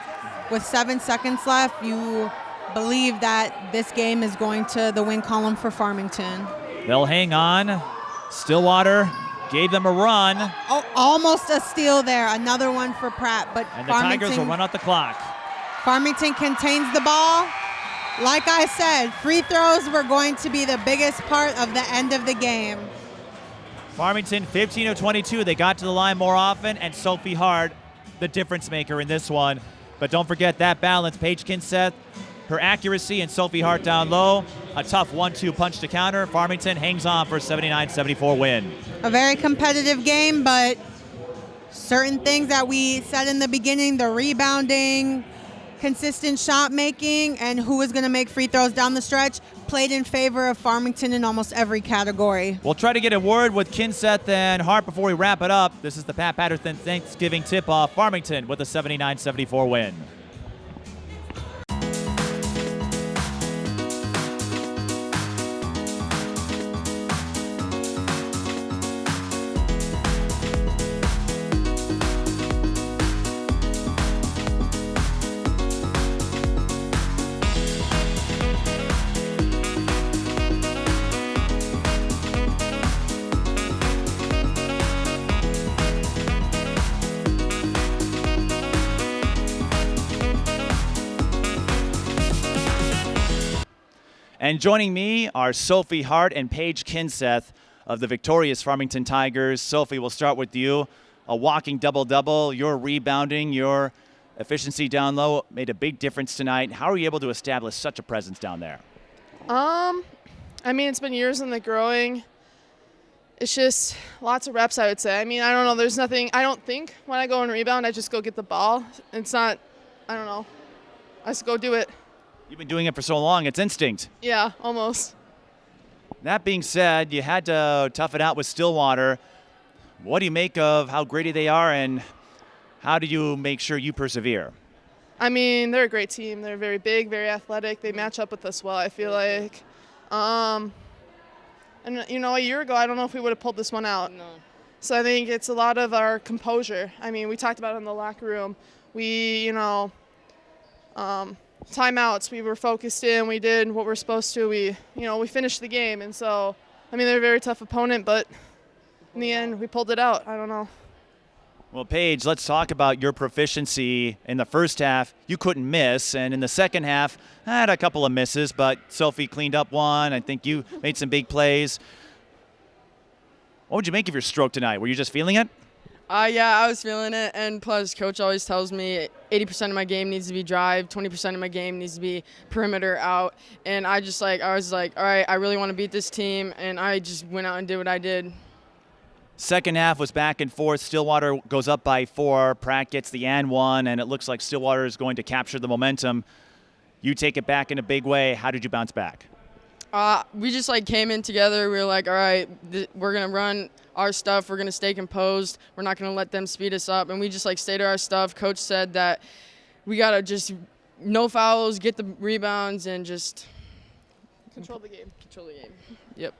with 7 seconds left, you believe that this game is going to the win column for Farmington. They'll hang on. Stillwater gave them a run. Oh, almost a steal there. Another one for Pratt. But And the Tigers will run out the clock. Farmington contains the ball. Like I said, free throws were going to be the biggest part of the end of the game. Farmington 15 of 22. They got to the line more often, and Sophie Hart, the difference maker in this one. But don't forget that balance. Paige Kindseth, her accuracy, and Sophie Hart down low. A tough 1-2 punch to counter. Farmington hangs on for a 79-74 win. A very competitive game, but certain things that we said in the beginning, the rebounding, consistent shot making, and who is going to make free throws down the stretch, played in favor of Farmington in almost every category. We'll try to get a word with Kindseth and Hart before we wrap it up. This is the Pat Paterson Thanksgiving Tip-Off. Farmington with a 79-74 win. And joining me are Sophie Hart and Paige Kindseth of the victorious Farmington Tigers. Sophie, we'll start with you. A walking double-double, your rebounding, your efficiency down low made a big difference tonight. How are you able to establish such a presence down there? I mean, it's been years in the growing. It's just lots of reps, I would say. I mean, I don't know. There's nothing. I don't think when I go and rebound, I just go get the ball. It's not, I don't know. I just go do it. You've been doing it for so long, it's instinct. Yeah, almost. That being said, you had to tough it out with Stillwater. What do you make of how gritty they are, and how do you make sure you persevere? I mean, they're a great team. They're very big, very athletic. They match up with us well, I feel like. And, you know, a year ago, I don't know if we would have pulled this one out. No. So I think it's a lot of our composure. I mean, we talked about it in the locker room. We, you know, timeouts, we were focused in, we did what we're supposed to, we finished the game. And so, I mean, they're a very tough opponent, but in the end, we pulled it out. I don't know. Well, Paige, let's talk about your proficiency. In the first half, you couldn't miss, and in the second half, I had a couple of misses, but Sophie cleaned up one. I think you made some big plays. What would you make of your stroke tonight? Were you just feeling it? Yeah, I was feeling it, and plus Coach always tells me 80% of my game needs to be drive, 20% of my game needs to be perimeter out, and I was like, all right, I really want to beat this team, and I just went out and did what I did. Second half was back and forth. Stillwater goes up by 4. Pratt gets the and one, and it looks like Stillwater is going to capture the momentum. You take it back in a big way. How did you bounce back? We just came in together. We were like, all right, we're going to run our stuff. We're going to stay composed. We're not going to let them speed us up. And we just stay to our stuff. Coach said that we got to just no fouls, get the rebounds, and just Control the game. Yep.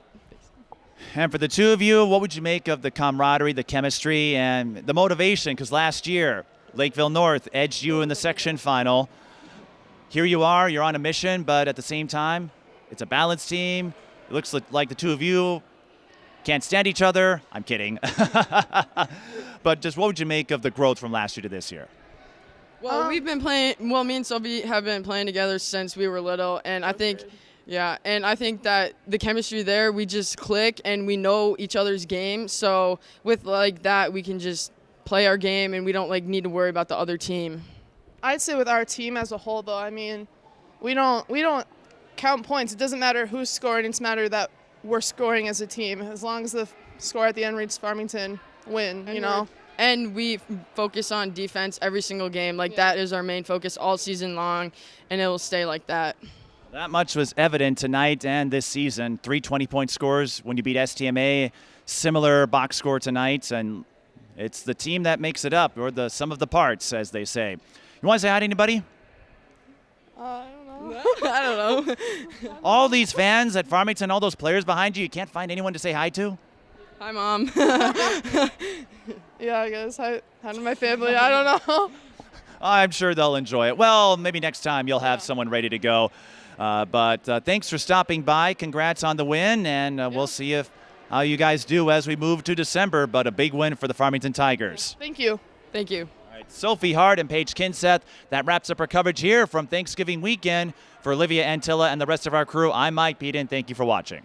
And for the two of you, what would you make of the camaraderie, the chemistry, and the motivation? Because last year, Lakeville North edged you in the section final. Here you are, you're on a mission, but at the same time, it's a balanced team. It looks like the two of you can't stand each other. I'm kidding. But just what would you make of the growth from last year to this year? Well, we've been playing. Well, me and Sophie have been playing together since we were little, and I think, I think that the chemistry there, we just click and we know each other's game. So with like that, we can just play our game and we don't like need to worry about the other team. I'd say with our team as a whole, though, I mean, we don't count points. It doesn't matter who's scoring. It's a matter that we're scoring as a team. As long as the score at the end reads Farmington win, you know. And we focus on defense every single game. Like, that is our main focus all season long, and it will stay like that. That much was evident tonight and this season. 3 20-point scores when you beat STMA. Similar box score tonight, and it's the team that makes it up, or the sum of the parts, as they say. You want to say hi to anybody? I don't know. I don't know. All these fans at Farmington, all those players behind you, you can't find anyone to say hi to? Hi, Mom. Yeah, I guess. Hi to my family. I don't know. I'm sure they'll enjoy it. Well, maybe next time you'll have someone ready to go. But thanks for stopping by. Congrats on the win, and we'll see how you guys do as we move to December. But a big win for the Farmington Tigers. Thank you. Thank you. All right, Sophie Hart and Paige Kindseth. That wraps up our coverage here from Thanksgiving weekend. For Olivia, Antilla, and the rest of our crew, I'm Mike Peden. Thank you for watching.